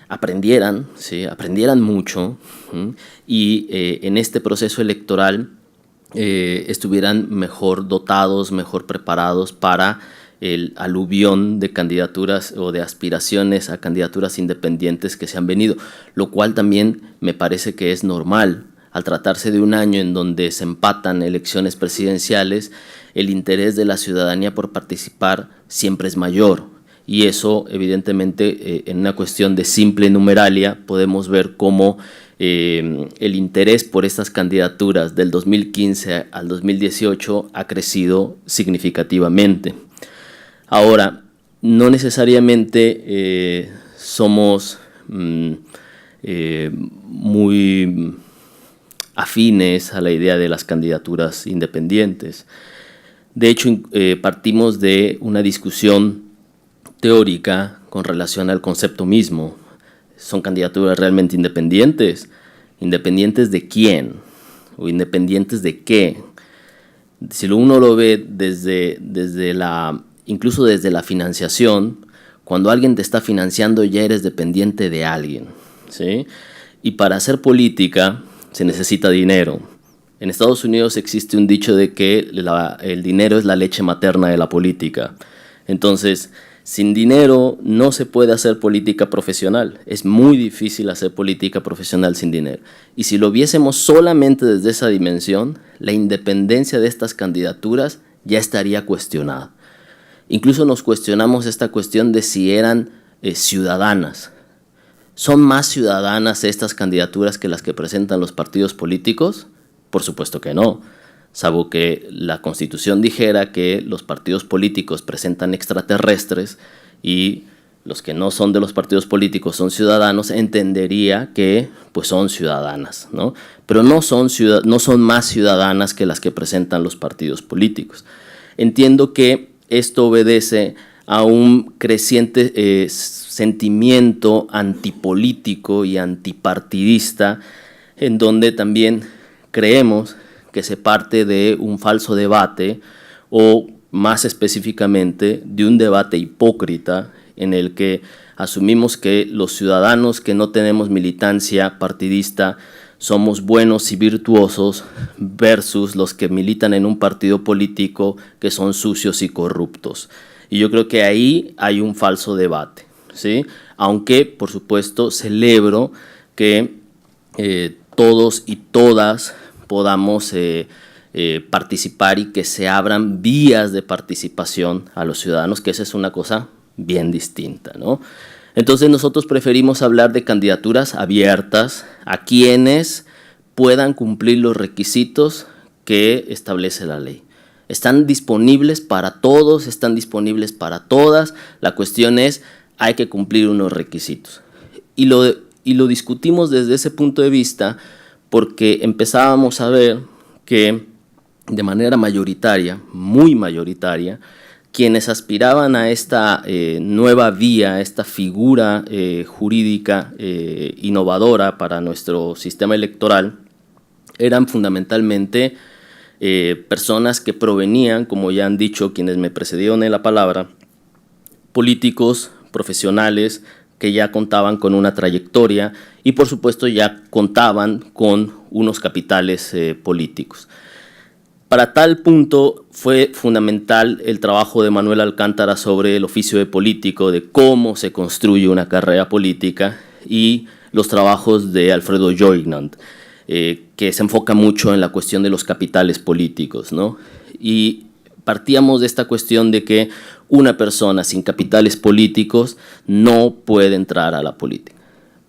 aprendieran, ¿sí? Aprendieran mucho, ¿sí? Y en este proceso electoral estuvieran mejor dotados, mejor preparados para el aluvión de candidaturas o de aspiraciones a candidaturas independientes que se han venido, lo cual también me parece que es normal. Al tratarse de un año en donde se empatan elecciones presidenciales, el interés de la ciudadanía por participar siempre es mayor. Y eso, evidentemente, en una cuestión de simple numeralia, podemos ver cómo el interés por estas candidaturas del 2015 al 2018 ha crecido significativamente. Ahora, no necesariamente somos muy afines a la idea de las candidaturas independientes. De hecho, partimos de una discusión teórica con relación al concepto mismo. ¿Son candidaturas realmente independientes? ¿Independientes de quién? ¿O independientes de qué? Si uno lo ve incluso desde la financiación, cuando alguien te está financiando ya eres dependiente de alguien, ¿sí? Y para hacer política se necesita dinero. En Estados Unidos existe un dicho de que el dinero es la leche materna de la política. Entonces, sin dinero no se puede hacer política profesional. Es muy difícil hacer política profesional sin dinero. Y si lo viésemos solamente desde esa dimensión, la independencia de estas candidaturas ya estaría cuestionada. Incluso nos cuestionamos esta cuestión de si eran ciudadanas. ¿Son más ciudadanas estas candidaturas que las que presentan los partidos políticos? Por supuesto que no, salvo que la Constitución dijera que los partidos políticos presentan extraterrestres y los que no son de los partidos políticos son ciudadanos, entendería que pues son ciudadanas, ¿no? Pero no son más ciudadanas que las que presentan los partidos políticos. Entiendo que esto obedece a un creciente sentimiento antipolítico y antipartidista, en donde también creemos que se parte de un falso debate o más específicamente de un debate hipócrita en el que asumimos que los ciudadanos que no tenemos militancia partidista somos buenos y virtuosos versus los que militan en un partido político que son sucios y corruptos. Y yo creo que ahí hay un falso debate, ¿sí? Aunque, por supuesto, celebro que todos y todas podamos participar y que se abran vías de participación a los ciudadanos, que esa es una cosa bien distinta, ¿no? Entonces nosotros preferimos hablar de candidaturas abiertas a quienes puedan cumplir los requisitos que establece la ley. Están disponibles para todos, están disponibles para todas. La cuestión es, hay que cumplir unos requisitos. Y lo discutimos desde ese punto de vista porque empezábamos a ver que de manera mayoritaria, muy mayoritaria, quienes aspiraban a esta nueva vía, a esta figura jurídica innovadora para nuestro sistema electoral, eran fundamentalmente personas que provenían, como ya han dicho quienes me precedieron en la palabra, políticos, profesionales que ya contaban con una trayectoria y por supuesto ya contaban con unos capitales políticos. Para tal punto fue fundamental el trabajo de Manuel Alcántara sobre el oficio de político, de cómo se construye una carrera política, y los trabajos de Alfredo Joignand, que se enfoca mucho en la cuestión de los capitales políticos, ¿no? Y partíamos de esta cuestión de que una persona sin capitales políticos no puede entrar a la política.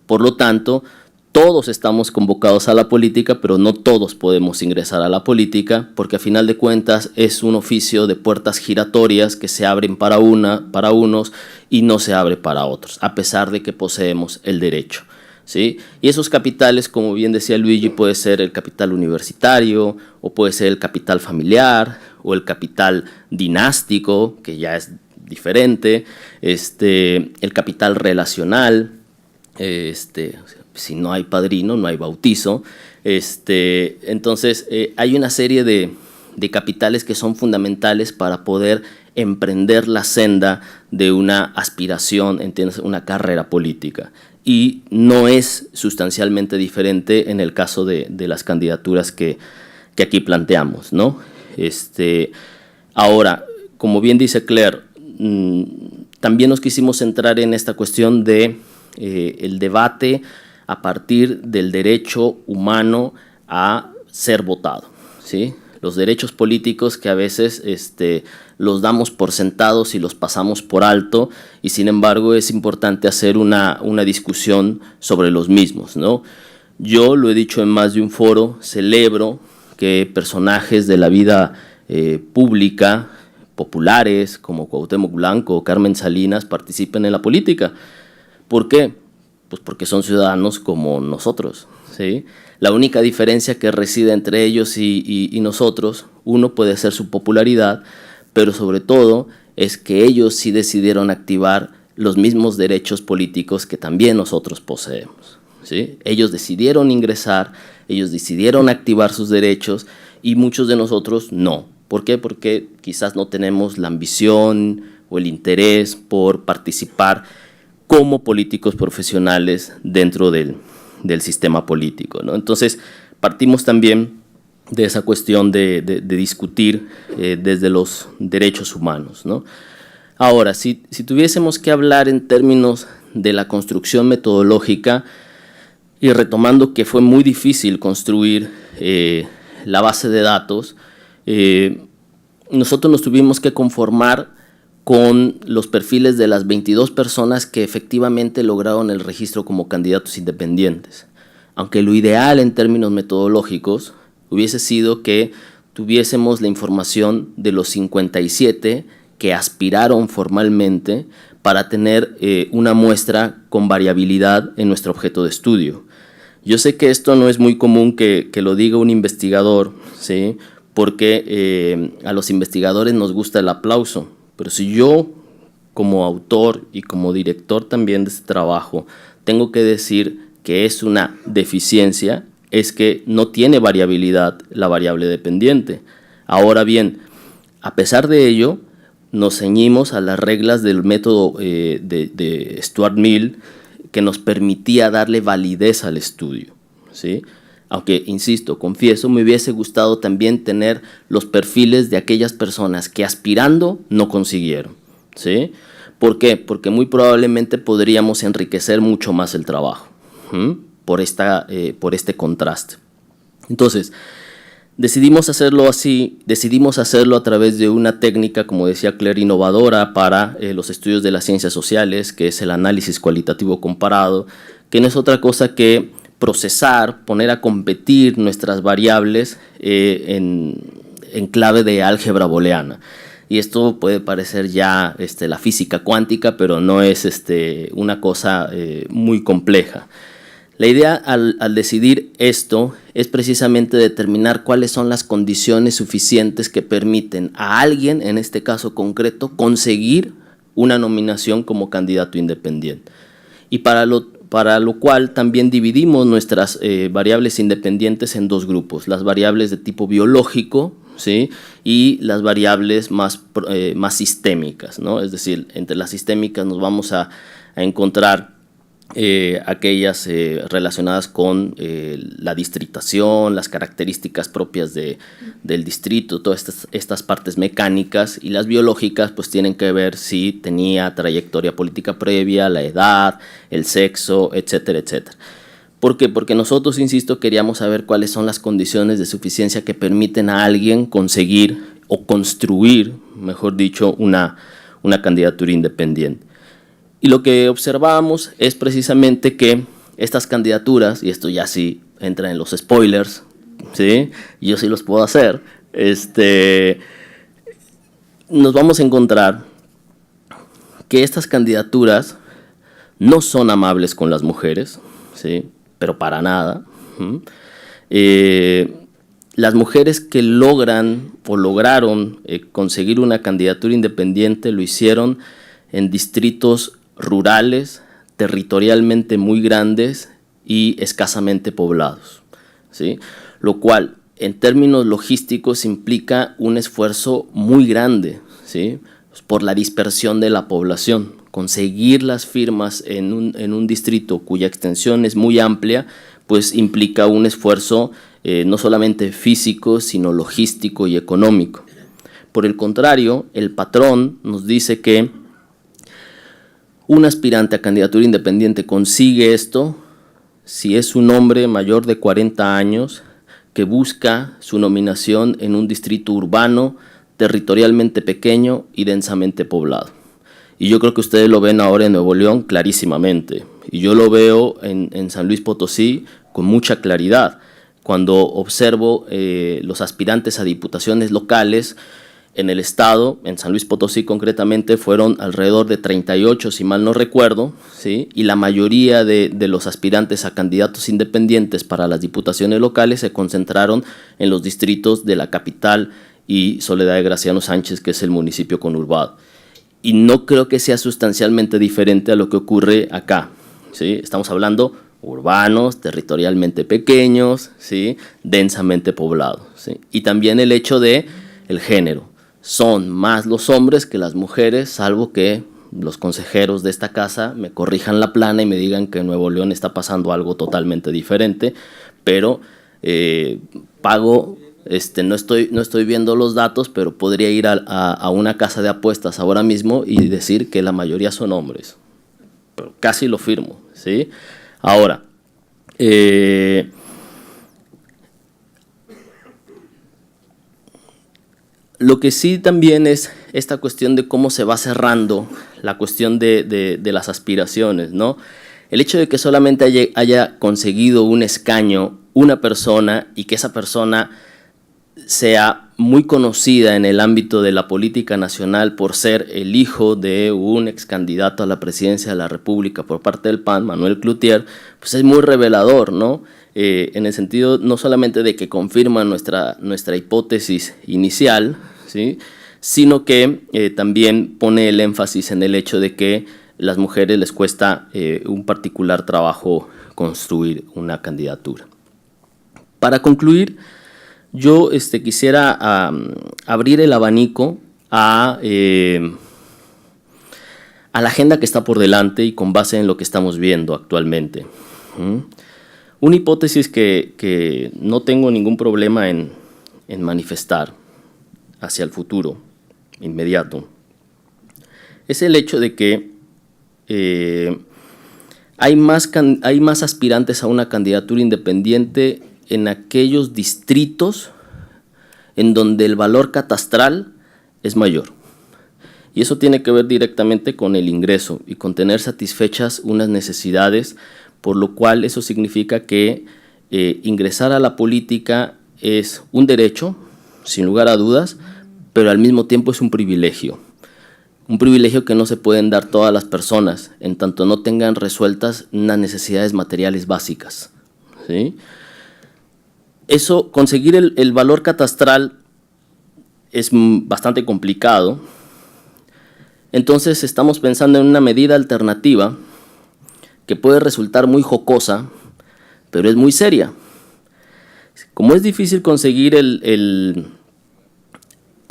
Por lo tanto, todos estamos convocados a la política, pero no todos podemos ingresar a la política, porque a final de cuentas es un oficio de puertas giratorias que se abren para unos y no se abre para otros, a pesar de que poseemos el derecho, ¿sí? Y esos capitales, como bien decía Luigi, puede ser el capital universitario, o puede ser el capital familiar, o el capital dinástico, que ya es diferente, el capital relacional, si no hay padrino, no hay bautizo. Entonces, hay una serie de capitales que son fundamentales para poder emprender la senda de una aspiración, ¿entiendes?, una carrera política. Y no es sustancialmente diferente en el caso de las candidaturas que aquí planteamos, ¿no? Ahora, como bien dice Claire, también nos quisimos centrar en esta cuestión de el debate a partir del derecho humano a ser votado, ¿sí? Los derechos políticos que a veces los damos por sentados y los pasamos por alto, y sin embargo es importante hacer una discusión sobre los mismos, ¿no? Yo lo he dicho en más de un foro, celebro que personajes de la vida pública, populares, como Cuauhtémoc Blanco o Carmen Salinas, participen en la política. ¿Por qué? Pues porque son ciudadanos como nosotros, ¿sí? La única diferencia que reside entre ellos y nosotros, uno puede ser su popularidad, pero sobre todo es que ellos sí decidieron activar los mismos derechos políticos que también nosotros poseemos, ¿sí? Ellos decidieron ingresar, ellos decidieron activar sus derechos y muchos de nosotros no. ¿Por qué? Porque quizás no tenemos la ambición o el interés por participar como políticos profesionales dentro del sistema político, ¿no? Entonces, partimos también de esa cuestión de discutir desde los derechos humanos, ¿no? Ahora, si tuviésemos que hablar en términos de la construcción metodológica, y retomando que fue muy difícil construir la base de datos, nosotros nos tuvimos que conformar con los perfiles de las 22 personas que efectivamente lograron el registro como candidatos independientes. Aunque lo ideal en términos metodológicos hubiese sido que tuviésemos la información de los 57 que aspiraron formalmente para tener una muestra con variabilidad en nuestro objeto de estudio. Yo sé que esto no es muy común que lo diga un investigador, ¿sí?, porque a los investigadores nos gusta el aplauso. Pero si yo, como autor y como director también de este trabajo, tengo que decir que es una deficiencia, es que no tiene variabilidad la variable dependiente. Ahora bien, a pesar de ello, nos ceñimos a las reglas del método de Stuart Mill, que nos permitía darle validez al estudio, ¿sí? Aunque, insisto, confieso, me hubiese gustado también tener los perfiles de aquellas personas que aspirando no consiguieron, ¿sí? ¿Por qué? Porque muy probablemente podríamos enriquecer mucho más el trabajo, por este contraste. Entonces, decidimos hacerlo así, decidimos hacerlo a través de una técnica, como decía Claire, innovadora para los estudios de las ciencias sociales, que es el análisis cualitativo comparado, que no es otra cosa que procesar, poner a competir nuestras variables en clave de álgebra booleana. Y esto puede parecer ya la física cuántica, pero no es una cosa muy compleja. La idea al decidir esto es precisamente determinar cuáles son las condiciones suficientes que permiten a alguien, en este caso concreto, conseguir una nominación como candidato independiente. Y para lo cual también dividimos nuestras variables independientes en dos grupos: las variables de tipo biológico, ¿sí? Y las variables más sistémicas, ¿no? Es decir, entre las sistémicas nos vamos a encontrar aquellas relacionadas con la distritación, las características propias del distrito, todas estas partes mecánicas, y las biológicas pues tienen que ver si tenía trayectoria política previa, la edad, el sexo, etcétera, etcétera. ¿Por qué? Porque nosotros, insisto, queríamos saber cuáles son las condiciones de suficiencia que permiten a alguien conseguir o construir, mejor dicho, una candidatura independiente. Y lo que observamos es precisamente que estas candidaturas, y esto ya sí entra en los spoilers, ¿sí? Yo sí los puedo hacer, nos vamos a encontrar que estas candidaturas no son amables con las mujeres, ¿sí? Pero para nada. Las mujeres que logran o lograron conseguir una candidatura independiente lo hicieron en distritos rurales, territorialmente muy grandes y escasamente poblados, ¿sí? Lo cual en términos logísticos implica un esfuerzo muy grande, ¿sí? Por la dispersión de la población. Conseguir las firmas en un distrito cuya extensión es muy amplia, pues implica un esfuerzo no solamente físico, sino logístico y económico. Por el contrario, el patrón nos dice que un aspirante a candidatura independiente consigue esto si es un hombre mayor de 40 años que busca su nominación en un distrito urbano, territorialmente pequeño y densamente poblado. Y yo creo que ustedes lo ven ahora en Nuevo León clarísimamente. Y yo lo veo en San Luis Potosí con mucha claridad. Cuando observo los aspirantes a diputaciones locales en el estado, en San Luis Potosí concretamente, fueron alrededor de 38, si mal no recuerdo, ¿sí? Y la mayoría de los aspirantes a candidatos independientes para las diputaciones locales se concentraron en los distritos de la capital y Soledad de Graciano Sánchez, que es el municipio conurbado. Y no creo que sea sustancialmente diferente a lo que ocurre acá, ¿sí? Estamos hablando urbanos, territorialmente pequeños, ¿sí? Densamente poblados, ¿sí? Y también el hecho de el género. Son más los hombres que las mujeres, salvo que los consejeros de esta casa me corrijan la plana y me digan que en Nuevo León está pasando algo totalmente diferente, pero pago, no estoy viendo los datos, pero podría ir a una casa de apuestas ahora mismo y decir que la mayoría son hombres, pero casi lo firmo, ¿sí? Ahora, lo que sí también es esta cuestión de cómo se va cerrando la cuestión de las aspiraciones, ¿no? El hecho de que solamente haya conseguido un escaño una persona y que esa persona sea muy conocida en el ámbito de la política nacional por ser el hijo de un ex candidato a la presidencia de la República por parte del PAN, Manuel Cloutier, pues es muy revelador, ¿no? En el sentido no solamente de que confirma nuestra hipótesis inicial, ¿sí? Sino que también pone el énfasis en el hecho de que a las mujeres les cuesta un particular trabajo construir una candidatura. Para concluir, yo quisiera abrir el abanico a la agenda que está por delante y con base en lo que estamos viendo actualmente. Una hipótesis que no tengo ningún problema en manifestar hacia el futuro inmediato es el hecho de que hay más aspirantes a una candidatura independiente en aquellos distritos en donde el valor catastral es mayor. Y eso tiene que ver directamente con el ingreso y con tener satisfechas unas necesidades, por lo cual eso significa que ingresar a la política es un derecho, sin lugar a dudas, pero al mismo tiempo es un privilegio. Un privilegio que no se pueden dar todas las personas, en tanto no tengan resueltas unas necesidades materiales básicas, ¿sí? Eso, conseguir el valor catastral es bastante complicado. Entonces estamos pensando en una medida alternativa que puede resultar muy jocosa, pero es muy seria. Como es difícil conseguir el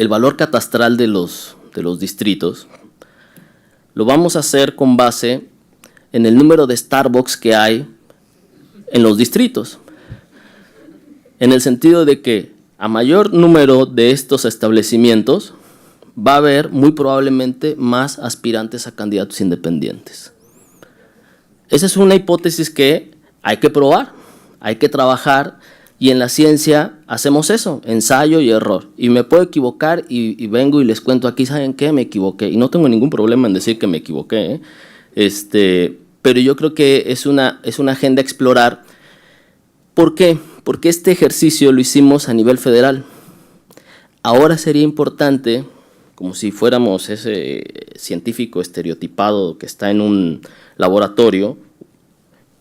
valor catastral de los distritos, lo vamos a hacer con base en el número de Starbucks que hay en los distritos, en el sentido de que a mayor número de estos establecimientos va a haber muy probablemente más aspirantes a candidatos independientes. Esa es una hipótesis que hay que probar, hay que trabajar, y en la ciencia hacemos eso, ensayo y error. Y me puedo equivocar y vengo y les cuento aquí, ¿saben qué? Me equivoqué. Y no tengo ningún problema en decir que me equivoqué, pero yo creo que es una agenda a explorar. ¿Por qué? Porque este ejercicio lo hicimos a nivel federal. Ahora sería importante, como si fuéramos ese científico estereotipado que está en un laboratorio,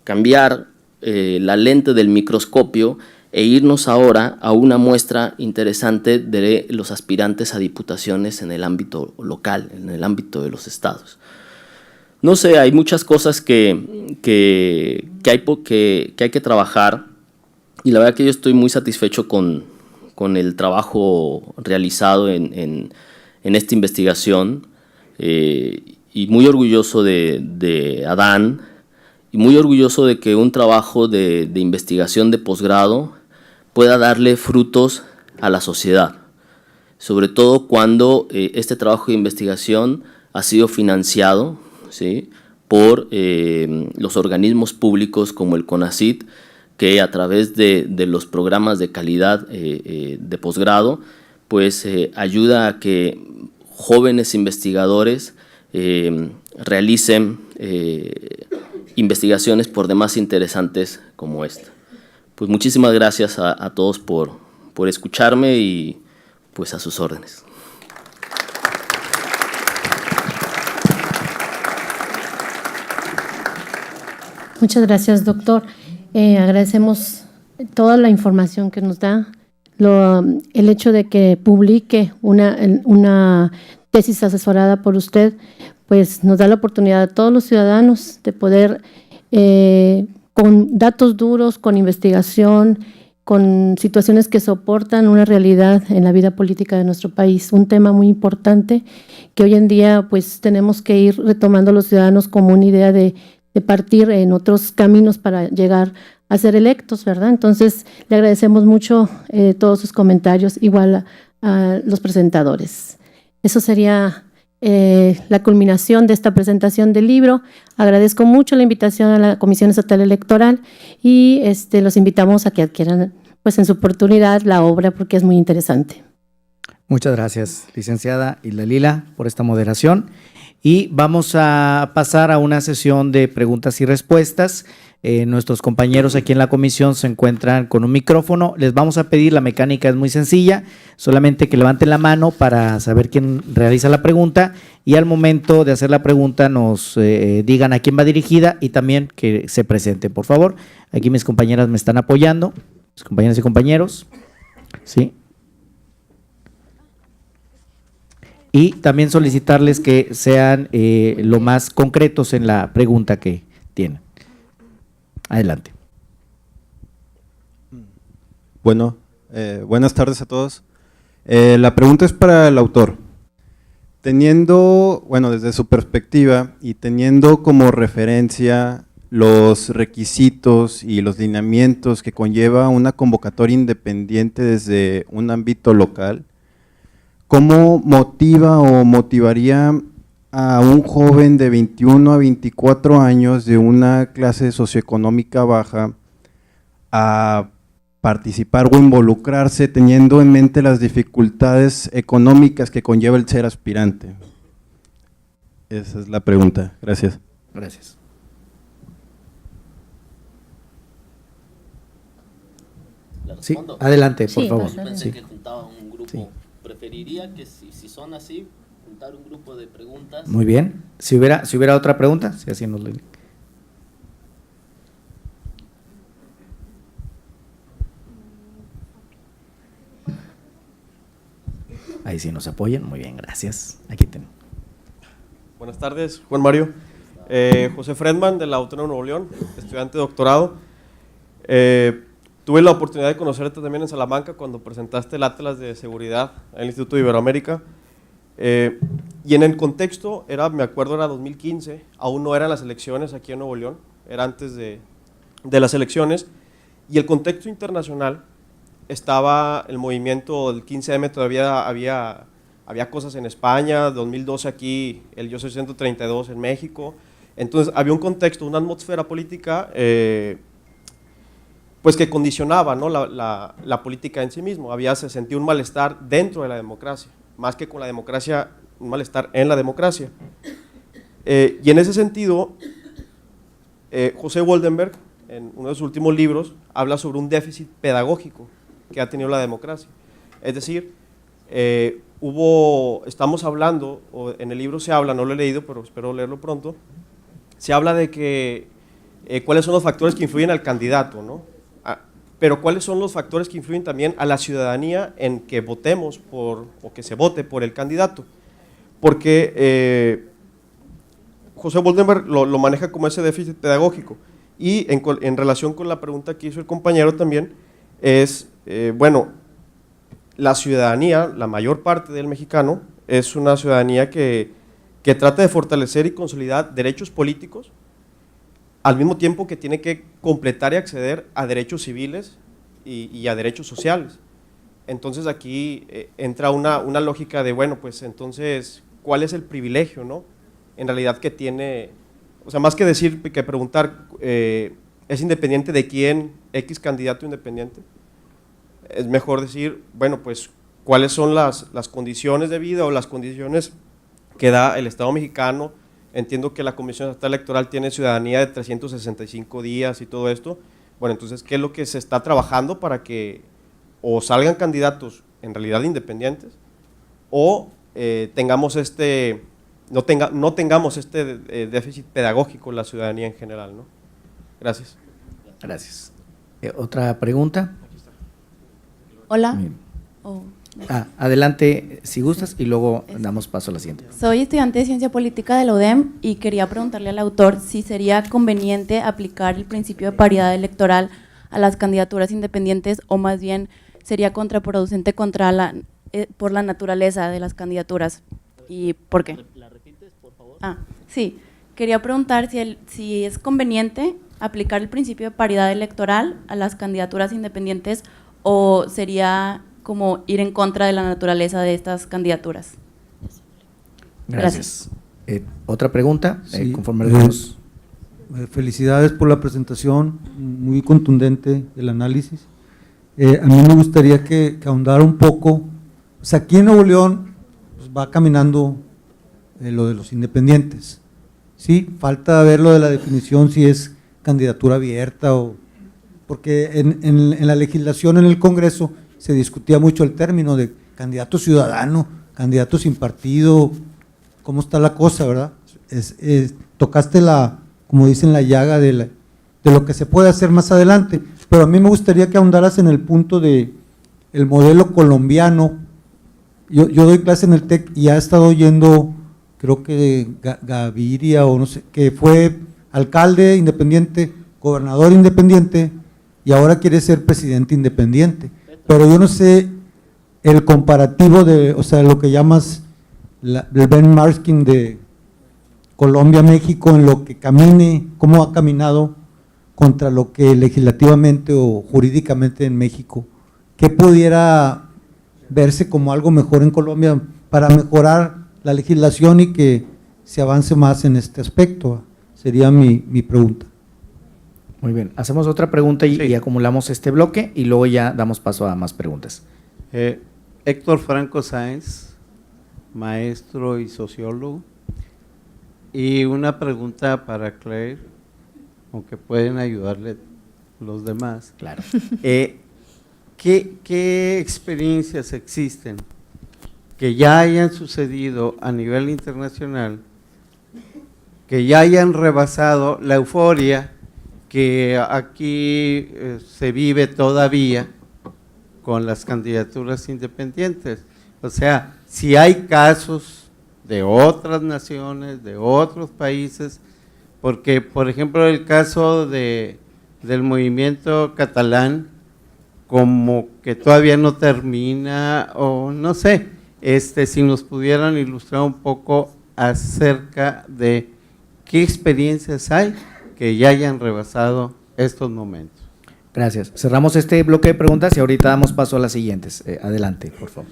cambiar la lente del microscopio e irnos ahora a una muestra interesante de los aspirantes a diputaciones en el ámbito local, en el ámbito de los estados. No sé, hay muchas cosas que hay que trabajar, y la verdad que yo estoy muy satisfecho con el trabajo realizado en esta investigación, y muy orgulloso de Adán, y muy orgulloso de que un trabajo de investigación de posgrado pueda darle frutos a la sociedad, sobre todo cuando este trabajo de investigación ha sido financiado, ¿sí?, por los organismos públicos como el CONACYT, que a través de los programas de calidad de posgrado, pues ayuda a que jóvenes investigadores realicen investigaciones por demás interesantes como esta. Pues muchísimas gracias a todos por escucharme, y pues a sus órdenes. Muchas gracias, doctor. Agradecemos toda la información que nos da, el hecho de que publique una tesis asesorada por usted, pues nos da la oportunidad a todos los ciudadanos de poder, con datos duros, con investigación, con situaciones que soportan una realidad en la vida política de nuestro país, un tema muy importante que hoy en día pues tenemos que ir retomando los ciudadanos como una idea de partir en otros caminos para llegar a ser electos, ¿verdad? Entonces, le agradecemos mucho todos sus comentarios, igual a los presentadores. Eso sería la culminación de esta presentación del libro. Agradezco mucho la invitación a la Comisión Estatal Electoral, y los invitamos a que adquieran pues en su oportunidad la obra, porque es muy interesante. Muchas gracias, licenciada Hilda Lila, por esta moderación. Y vamos a pasar a una sesión de preguntas y respuestas. Nuestros compañeros aquí en la comisión se encuentran con un micrófono. Les vamos a pedir, la mecánica es muy sencilla, solamente que levanten la mano para saber quién realiza la pregunta, y al momento de hacer la pregunta nos digan a quién va dirigida y también que se presenten, por favor. Aquí mis compañeras me están apoyando, mis compañeras y compañeros. Sí. Y también solicitarles que sean lo más concretos en la pregunta que tienen. Adelante. Bueno, buenas tardes a todos. La pregunta es para el autor. Teniendo, bueno, desde su perspectiva y teniendo como referencia los requisitos y los lineamientos que conlleva una convocatoria independiente desde un ámbito local, ¿cómo motiva o motivaría a un joven de 21 a 24 años de una clase socioeconómica baja a participar o involucrarse teniendo en mente las dificultades económicas que conlleva el ser aspirante? Esa es la pregunta. Gracias. Gracias. Sí, adelante, por Sí, favor. pasa. Pensé Sí. que juntaba un grupo. Sí. Preferiría que si son así, juntar un grupo de preguntas. Muy bien. Si hubiera otra pregunta, si así nos lo indica. Ahí sí nos apoyan. Muy bien, gracias. Aquí tenemos. Buenas tardes, Juan Mario. José Fredman, de la Autónoma de Nuevo León, estudiante de doctorado. Tuve la oportunidad de conocerte también en Salamanca cuando presentaste el Atlas de Seguridad en el Instituto de Iberoamérica. Y en el contexto, me acuerdo, era 2015, aún no eran las elecciones aquí en Nuevo León, era antes de las elecciones, y el contexto internacional estaba el movimiento del 15M, todavía había cosas en España, 2012 aquí, el Yo Soy 132 en México. Entonces había un contexto, una atmósfera política pues que condicionaba, ¿no?, la política en sí mismo. Se sentía un malestar dentro de la democracia, más que con la democracia, un malestar en la democracia. Y en ese sentido, José Woldenberg, en uno de sus últimos libros, habla sobre un déficit pedagógico que ha tenido la democracia. Es decir, estamos hablando, o en el libro se habla, no lo he leído, pero espero leerlo pronto, se habla de que cuáles son los factores que influyen al candidato, ¿no? Pero cuáles son los factores que influyen también a la ciudadanía en que votemos o que se vote por el candidato. Porque José Woldenberg lo maneja como ese déficit pedagógico. Y en relación con la pregunta que hizo el compañero también, es, bueno, la ciudadanía, la mayor parte del mexicano, es una ciudadanía que trata de fortalecer y consolidar derechos políticos, al mismo tiempo que tiene que completar y acceder a derechos civiles y a derechos sociales. Entonces aquí entra una lógica de, bueno, pues entonces, ¿cuál es el privilegio, no?, en realidad que tiene? O sea, más que decir, que preguntar, ¿es independiente de quién, X candidato independiente? Es mejor decir, bueno, pues, ¿cuáles son las condiciones de vida o las condiciones que da el Estado mexicano? Entiendo que la Comisión Estatal Electoral tiene ciudadanía de 365 días y todo esto. Bueno, entonces, ¿qué es lo que se está trabajando para que o salgan candidatos en realidad independientes o tengamos no tengamos este déficit pedagógico en la ciudadanía en general, ¿no? Gracias. Gracias. ¿Otra pregunta? Hola. Bien. Oh, Adelante, si gustas, y luego damos paso a la siguiente. soy estudiante de Ciencia Política de la UDEM y quería preguntarle al autor si sería conveniente aplicar el principio de paridad electoral a las candidaturas independientes o más bien sería contraproducente por la naturaleza de las candidaturas. ¿Y por qué? ¿La repites, por favor? Sí. Quería preguntar si es conveniente aplicar el principio de paridad electoral a las candidaturas independientes o sería como ir en contra de la naturaleza de estas candidaturas. Gracias. ¿Otra pregunta? Sí, Conforme algunos… felicidades por la presentación, muy contundente el análisis. A mí me gustaría que ahondara un poco, o sea, aquí en Nuevo León pues, va caminando lo de los independientes, ¿sí? Falta ver lo de la definición si es candidatura abierta o… porque en la legislación en el Congreso se discutía mucho el término de candidato ciudadano, candidato sin partido, cómo está la cosa, ¿verdad? Tocaste como dicen, la llaga de lo que se puede hacer más adelante, pero a mí me gustaría que ahondaras en el punto de el modelo colombiano. Yo doy clase en el TEC y ha estado oyendo, creo que Gaviria o no sé, que fue alcalde independiente, gobernador independiente y ahora quiere ser presidente independiente. Pero yo no sé el comparativo o sea, lo que llamas el benchmarking de Colombia, México, en lo que camine, cómo ha caminado contra lo que legislativamente o jurídicamente en México, ¿qué pudiera verse como algo mejor en Colombia para mejorar la legislación y que se avance más en este aspecto. Sería mi pregunta. Muy bien, hacemos otra pregunta y acumulamos este bloque y luego ya damos paso a más preguntas. Héctor Franco Sáenz, maestro y sociólogo. Y una pregunta para Claire, aunque pueden ayudarle los demás. Claro. ¿Qué experiencias existen que ya hayan sucedido a nivel internacional, que ya hayan rebasado la euforia que aquí se vive todavía con las candidaturas independientes? O sea, si hay casos de otras naciones, de otros países, porque por ejemplo el caso del movimiento catalán, como que todavía no termina, o no sé, si nos pudieran ilustrar un poco acerca de qué experiencias hay que ya hayan rebasado estos momentos. Gracias. Cerramos este bloque de preguntas y ahorita damos paso a las siguientes. Adelante, por favor.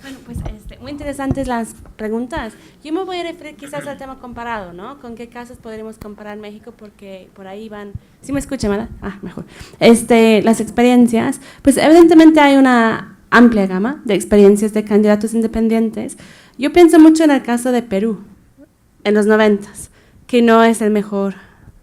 Bueno, pues muy interesantes las preguntas. Yo me voy a referir quizás al tema comparado, ¿no? ¿Con qué casos podríamos comparar México? Porque por ahí van… ¿Sí me escuchan, verdad? Ah, mejor. Las experiencias, pues evidentemente hay una amplia gama de experiencias de candidatos independientes. Yo pienso mucho en el caso de Perú, en los 90s, que no es el mejor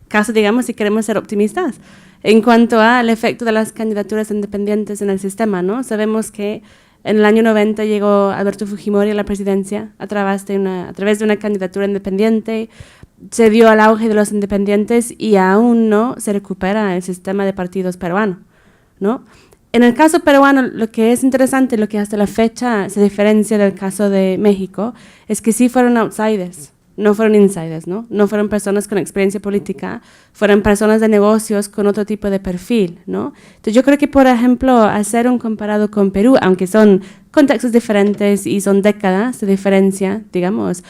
caso, digamos, si queremos ser optimistas, en cuanto al efecto de las candidaturas independientes en el sistema, ¿no? Sabemos que en el año 90 llegó Alberto Fujimori a la presidencia a través de una candidatura independiente, se dio al auge de los independientes y aún no se recupera el sistema de partidos peruano, ¿no? En el caso peruano, lo que es interesante, lo que hasta la fecha se diferencia del caso de México, es que sí fueron outsiders, no fueron insiders, ¿no? No fueron personas con experiencia política, fueron personas de negocios con otro tipo de perfil, ¿no? Entonces yo creo que, por ejemplo, hacer un comparado con Perú, aunque son contextos diferentes y son décadas de diferencia, digamos,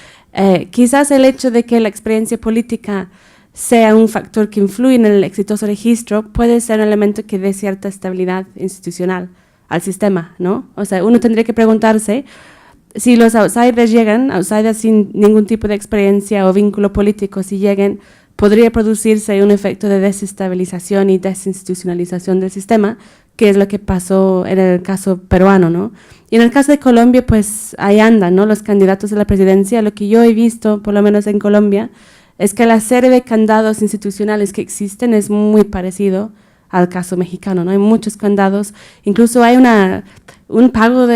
quizás el hecho de que la experiencia política sea un factor que influye en el exitoso registro puede ser un elemento que dé cierta estabilidad institucional al sistema, ¿no? O sea, uno tendría que preguntarse si los outsiders llegan, outsiders sin ningún tipo de experiencia o vínculo político, si lleguen, podría producirse un efecto de desestabilización y desinstitucionalización del sistema, que es lo que pasó en el caso peruano, ¿no? Y en el caso de Colombia, pues ahí andan, ¿no? Los candidatos a la presidencia. Lo que yo he visto, por lo menos en Colombia, es que la serie de candados institucionales que existen es muy parecido al caso mexicano, ¿no? Hay muchos candados, incluso hay un pago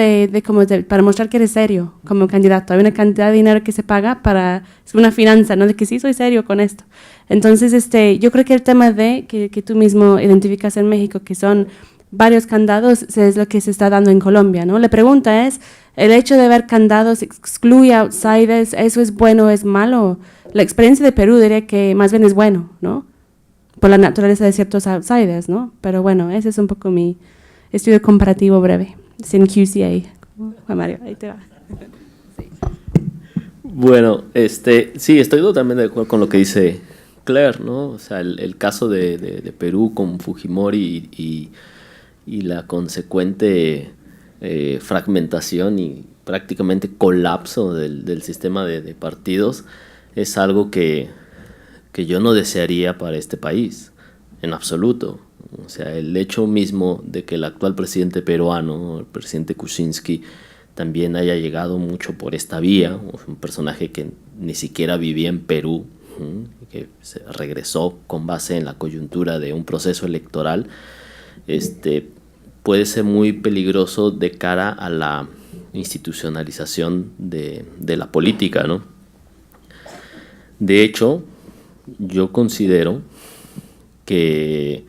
para mostrar que eres serio como candidato. Hay una cantidad de dinero que se paga es una finanza, ¿no? De que sí soy serio con esto. Entonces, yo creo que el tema que tú mismo identificas en México, que son varios candados, es lo que se está dando en Colombia, ¿no? La pregunta es, ¿el hecho de ver candados excluye a outsiders? ¿Eso es bueno o es malo? La experiencia de Perú diría que más bien es bueno, ¿no? Por la naturaleza de ciertos outsiders, ¿no? Pero bueno, ese es un poco mi estudio comparativo breve, sin QCA. Juan Mario, ahí te va. Sí. Bueno, sí, estoy totalmente de acuerdo con lo que dice Claire, ¿no? O sea, el caso de Perú con Fujimori y la consecuente fragmentación y prácticamente colapso del sistema de partidos es algo que yo no desearía para este país, en absoluto. O sea, el hecho mismo de que el actual presidente peruano, el presidente Kuczynski, también haya llegado mucho por esta vía, un personaje que ni siquiera vivía en Perú, que se regresó con base en la coyuntura de un proceso electoral, puede ser muy peligroso de cara a la institucionalización de la política, ¿no? De hecho, yo considero que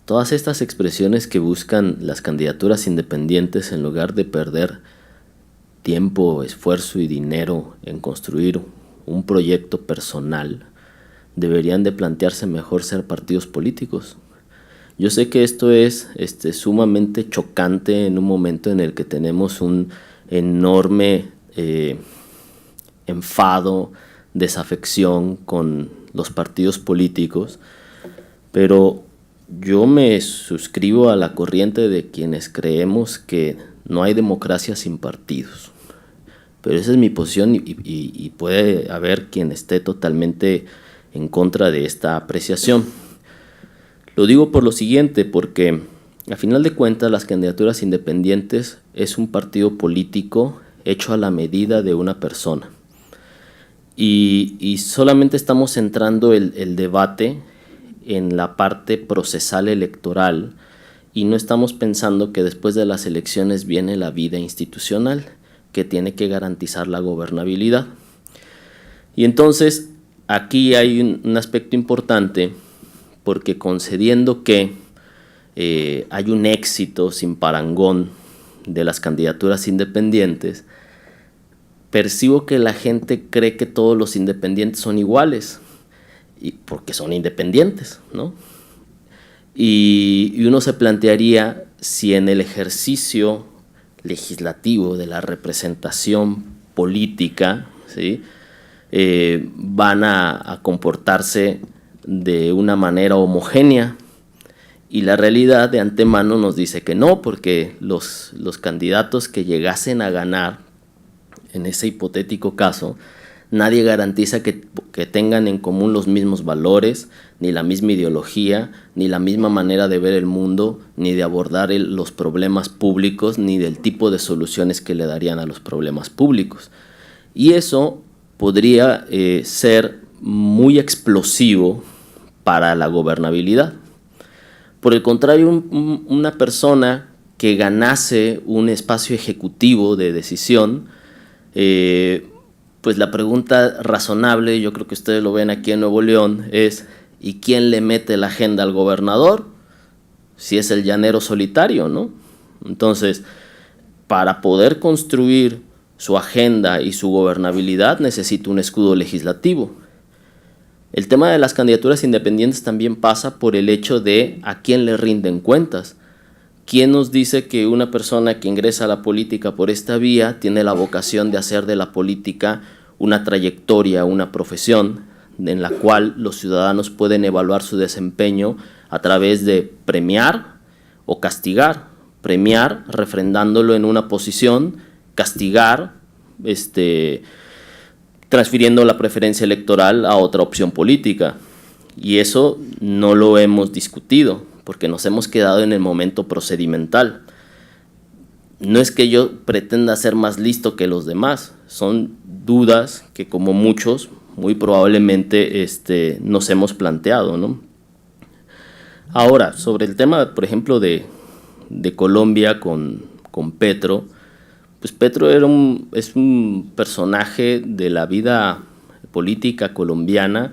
todas estas expresiones que buscan las candidaturas independientes, en lugar de perder tiempo, esfuerzo y dinero en construir un proyecto personal, deberían de plantearse mejor ser partidos políticos. Yo sé que esto es sumamente chocante en un momento en el que tenemos un enorme enfado, desafección con los partidos políticos, pero Yo me suscribo a la corriente de quienes creemos que no hay democracia sin partidos. Pero esa es mi posición y puede haber quien esté totalmente en contra de esta apreciación. Lo digo por lo siguiente, porque a final de cuentas las candidaturas independientes es un partido político hecho a la medida de una persona. Y solamente estamos centrando el debate en la parte procesal electoral y no estamos pensando que después de las elecciones viene la vida institucional, que tiene que garantizar la gobernabilidad. Y entonces aquí hay un aspecto importante, porque concediendo que hay un éxito sin parangón de las candidaturas independientes, percibo que la gente cree que todos los independientes son iguales, y porque son independientes, ¿no? Y uno se plantearía si en el ejercicio legislativo de la representación política, ¿sí?, van a comportarse de una manera homogénea, y la realidad de antemano nos dice que no, porque los candidatos que llegasen a ganar en ese hipotético caso, nadie garantiza que tengan en común los mismos valores, ni la misma ideología, ni la misma manera de ver el mundo, ni de abordar los problemas públicos, ni del tipo de soluciones que le darían a los problemas públicos. Y eso podría ser muy explosivo para la gobernabilidad. Por el contrario, una persona que ganase un espacio ejecutivo de decisión, pues la pregunta razonable, yo creo que ustedes lo ven aquí en Nuevo León, es ¿y quién le mete la agenda al gobernador? Si es el llanero solitario, ¿no? Entonces, para poder construir su agenda y su gobernabilidad necesita un escudo legislativo. El tema de las candidaturas independientes también pasa por el hecho de a quién le rinden cuentas. ¿Quién nos dice que una persona que ingresa a la política por esta vía tiene la vocación de hacer de la política una trayectoria, una profesión en la cual los ciudadanos pueden evaluar su desempeño a través de premiar o castigar? Premiar refrendándolo en una posición, castigar transfiriendo la preferencia electoral a otra opción política. Y eso no lo hemos discutido, porque nos hemos quedado en el momento procedimental. No es que yo pretenda ser más listo que los demás, son dudas que, como muchos, muy probablemente nos hemos planteado, ¿no? Ahora, sobre el tema, por ejemplo, de Colombia con Petro, pues Petro es un personaje de la vida política colombiana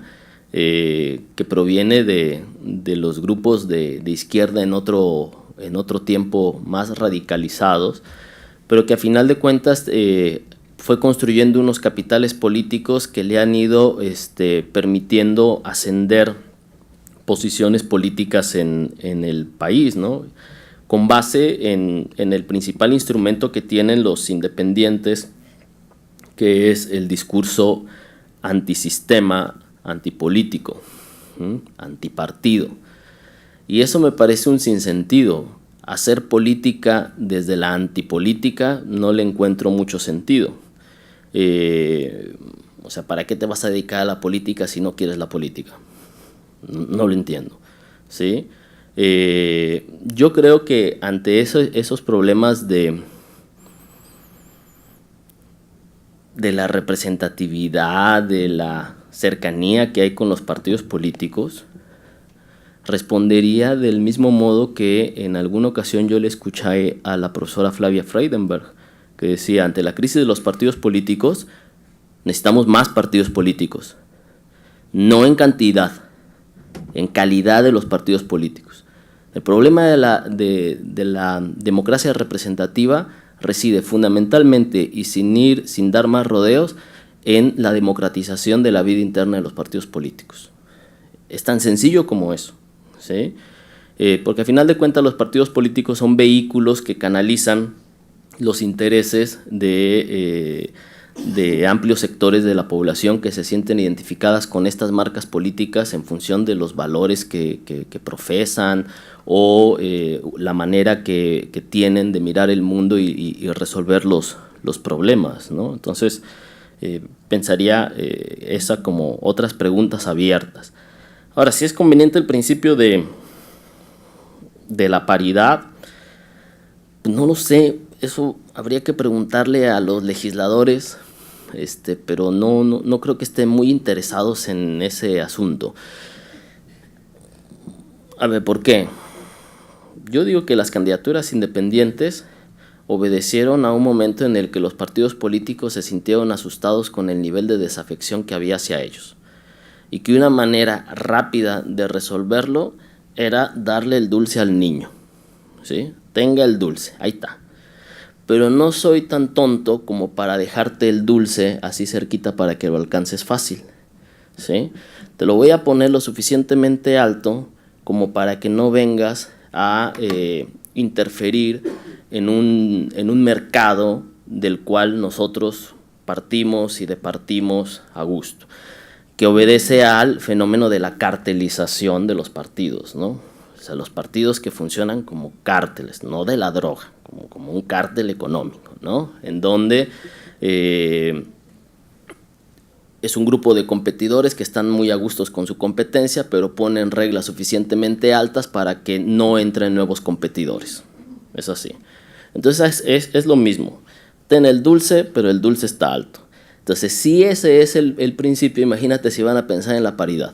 que proviene de los grupos de izquierda en otro tiempo más radicalizados, pero que a final de cuentas fue construyendo unos capitales políticos que le han ido permitiendo ascender posiciones políticas en el país, ¿no? Con base en el principal instrumento que tienen los independientes, que es el discurso antisistema, antipolítico, antipartido. Y eso me parece un sinsentido. Hacer política desde la antipolítica no le encuentro mucho sentido. O sea, ¿para qué te vas a dedicar a la política si no quieres la política? No lo entiendo, ¿sí? Yo creo que ante esos problemas de la representatividad, de la cercanía que hay con los partidos políticos, respondería del mismo modo que en alguna ocasión yo le escuché a la profesora Flavia Freudenberg, que decía: ante la crisis de los partidos políticos necesitamos más partidos políticos, no en cantidad, en calidad de los partidos políticos. El problema de la democracia representativa reside fundamentalmente, y sin dar más rodeos, en la democratización de la vida interna de los partidos políticos. Es tan sencillo como eso, ¿sí? Porque a final de cuentas los partidos políticos son vehículos que canalizan los intereses de de amplios sectores de la población que se sienten identificadas con estas marcas políticas en función de los valores que profesan o la manera que tienen de mirar el mundo y resolver los problemas, ¿no? Entonces, pensaría esa como otras preguntas abiertas. Ahora, si es conveniente el principio de la paridad, no lo sé, eso habría que preguntarle a los legisladores, pero no creo que estén muy interesados en ese asunto. A ver, ¿por qué? Yo digo que las candidaturas independientes obedecieron a un momento en el que los partidos políticos se sintieron asustados con el nivel de desafección que había hacia ellos, y que una manera rápida de resolverlo era darle el dulce al niño, ¿sí? Tenga el dulce, ahí está. Pero no soy tan tonto como para dejarte el dulce así cerquita para que lo alcances fácil, ¿sí? Te lo voy a poner lo suficientemente alto como para que no vengas a interferir en un mercado del cual nosotros partimos y departimos a gusto, que obedece al fenómeno de la cartelización de los partidos, ¿no? O sea, los partidos que funcionan como cárteles, no de la droga, como un cártel económico, ¿no? En donde es un grupo de competidores que están muy a gustos con su competencia, pero ponen reglas suficientemente altas para que no entren nuevos competidores. Es así. Entonces es lo mismo. Ten el dulce, pero el dulce está alto. Entonces, si ese es el principio, imagínate si van a pensar en la paridad.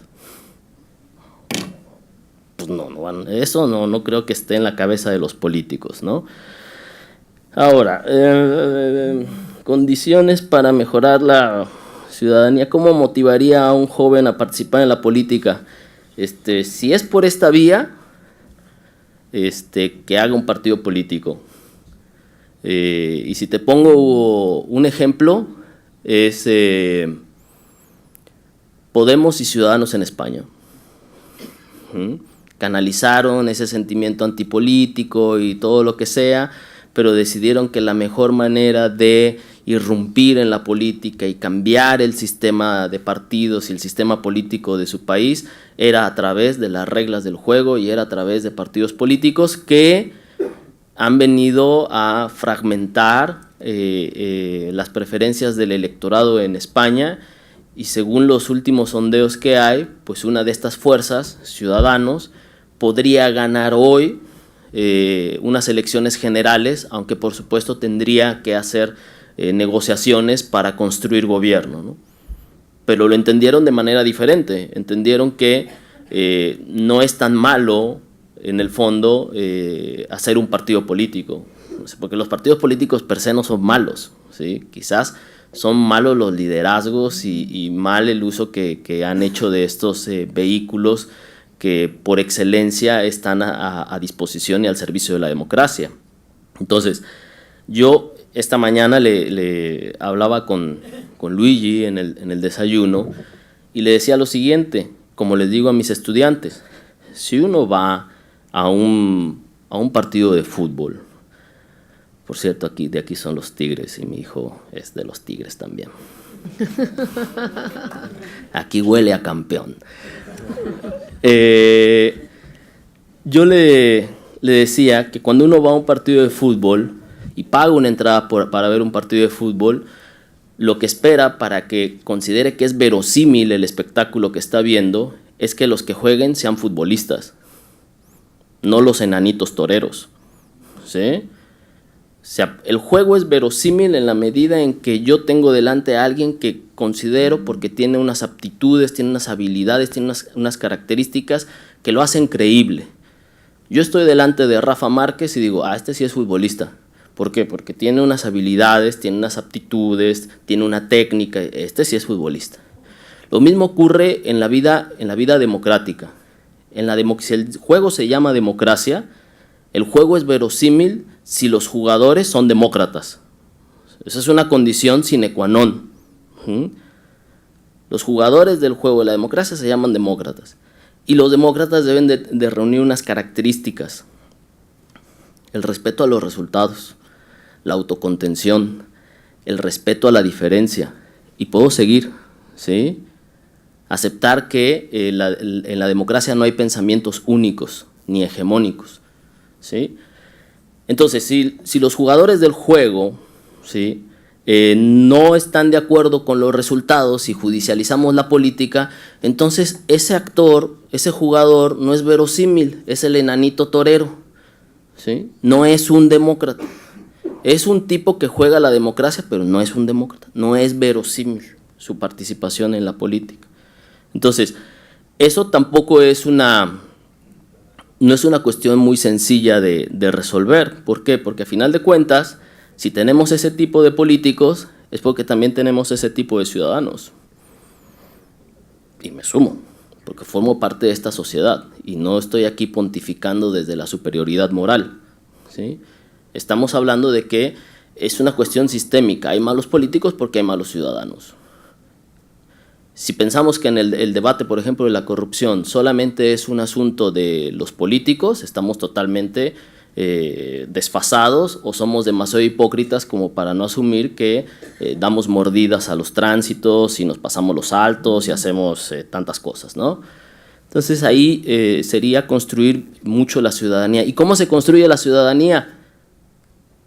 Pues eso no creo que esté en la cabeza de los políticos, ¿no? Ahora, condiciones para mejorar la ciudadanía. ¿Cómo motivaría a un joven a participar en la política? Si es por esta vía, que haga un partido político. Y si te pongo un ejemplo, es Podemos y Ciudadanos en España. Canalizaron ese sentimiento antipolítico y todo lo que sea, pero decidieron que la mejor manera de irrumpir en la política y cambiar el sistema de partidos y el sistema político de su país era a través de las reglas del juego y era a través de partidos políticos que han venido a fragmentar las preferencias del electorado en España, y según los últimos sondeos que hay, pues una de estas fuerzas, Ciudadanos, podría ganar hoy unas elecciones generales, aunque por supuesto tendría que hacer negociaciones para construir gobierno, ¿no? Pero lo entendieron de manera diferente, entendieron que no es tan malo en el fondo hacer un partido político, porque los partidos políticos per se no son malos, ¿sí? Quizás son malos los liderazgos y mal el uso que han hecho de estos vehículos que por excelencia están a disposición y al servicio de la democracia. Entonces, yo esta mañana le hablaba con Luigi en el desayuno y le decía lo siguiente, como les digo a mis estudiantes: si uno va a un partido de fútbol, por cierto, de aquí son los Tigres y mi hijo es de los Tigres también. Aquí huele a campeón. Yo le decía que cuando uno va a un partido de fútbol y paga una entrada para ver un partido de fútbol, lo que espera para que considere que es verosímil el espectáculo que está viendo es que los que jueguen sean futbolistas, no los enanitos toreros, ¿sí? O sea, el juego es verosímil en la medida en que yo tengo delante a alguien que considero, porque tiene unas aptitudes, tiene unas habilidades, tiene unas características que lo hacen creíble. Yo estoy delante de Rafa Márquez y digo, este sí es futbolista. ¿Por qué? Porque tiene unas habilidades, tiene unas aptitudes, tiene una técnica, este sí es futbolista. Lo mismo ocurre en la vida democrática. Si el juego se llama democracia, el juego es verosímil si los jugadores son demócratas. Esa es una condición sine qua non. Los jugadores del juego de la democracia se llaman demócratas. Y los demócratas deben de reunir unas características: el respeto a los resultados, la autocontención, el respeto a la diferencia. Y puedo seguir, ¿sí? Aceptar que en la democracia no hay pensamientos únicos ni hegemónicos, ¿sí? Entonces, si los jugadores del juego, ¿sí?, no están de acuerdo con los resultados y judicializamos la política, entonces ese actor, ese jugador no es verosímil, es el enanito torero, ¿sí? No es un demócrata. Es un tipo que juega la democracia, pero no es un demócrata, no es verosímil su participación en la política. Entonces, eso tampoco es no es una cuestión muy sencilla de resolver. ¿Por qué? Porque a final de cuentas, si tenemos ese tipo de políticos, es porque también tenemos ese tipo de ciudadanos. Y me sumo, porque formo parte de esta sociedad y no estoy aquí pontificando desde la superioridad moral, ¿sí? Estamos hablando de que es una cuestión sistémica. Hay malos políticos porque hay malos ciudadanos. Si pensamos que en el debate, por ejemplo, de la corrupción solamente es un asunto de los políticos, estamos totalmente desfasados o somos demasiado hipócritas como para no asumir que damos mordidas a los tránsitos y nos pasamos los altos y hacemos tantas cosas, ¿no? Entonces ahí sería construir mucho la ciudadanía. ¿Y cómo se construye la ciudadanía?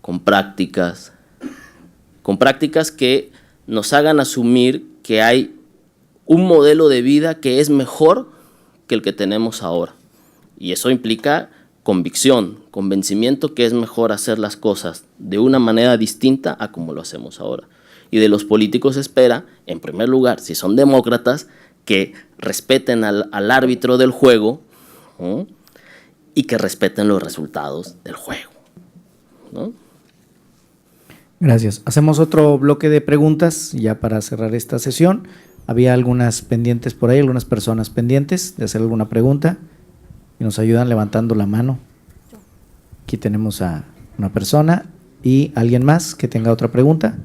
Con prácticas que nos hagan asumir que hay un modelo de vida que es mejor que el que tenemos ahora. Y eso implica convicción, convencimiento que es mejor hacer las cosas de una manera distinta a como lo hacemos ahora. Y de los políticos se espera, en primer lugar, si son demócratas, que respeten al árbitro del juego, ¿no?, y que respeten los resultados del juego, ¿no? Gracias. Hacemos otro bloque de preguntas ya para cerrar esta sesión. Había algunas pendientes por ahí, algunas personas pendientes de hacer alguna pregunta y nos ayudan levantando la mano. Aquí tenemos a una persona y alguien más que tenga otra pregunta.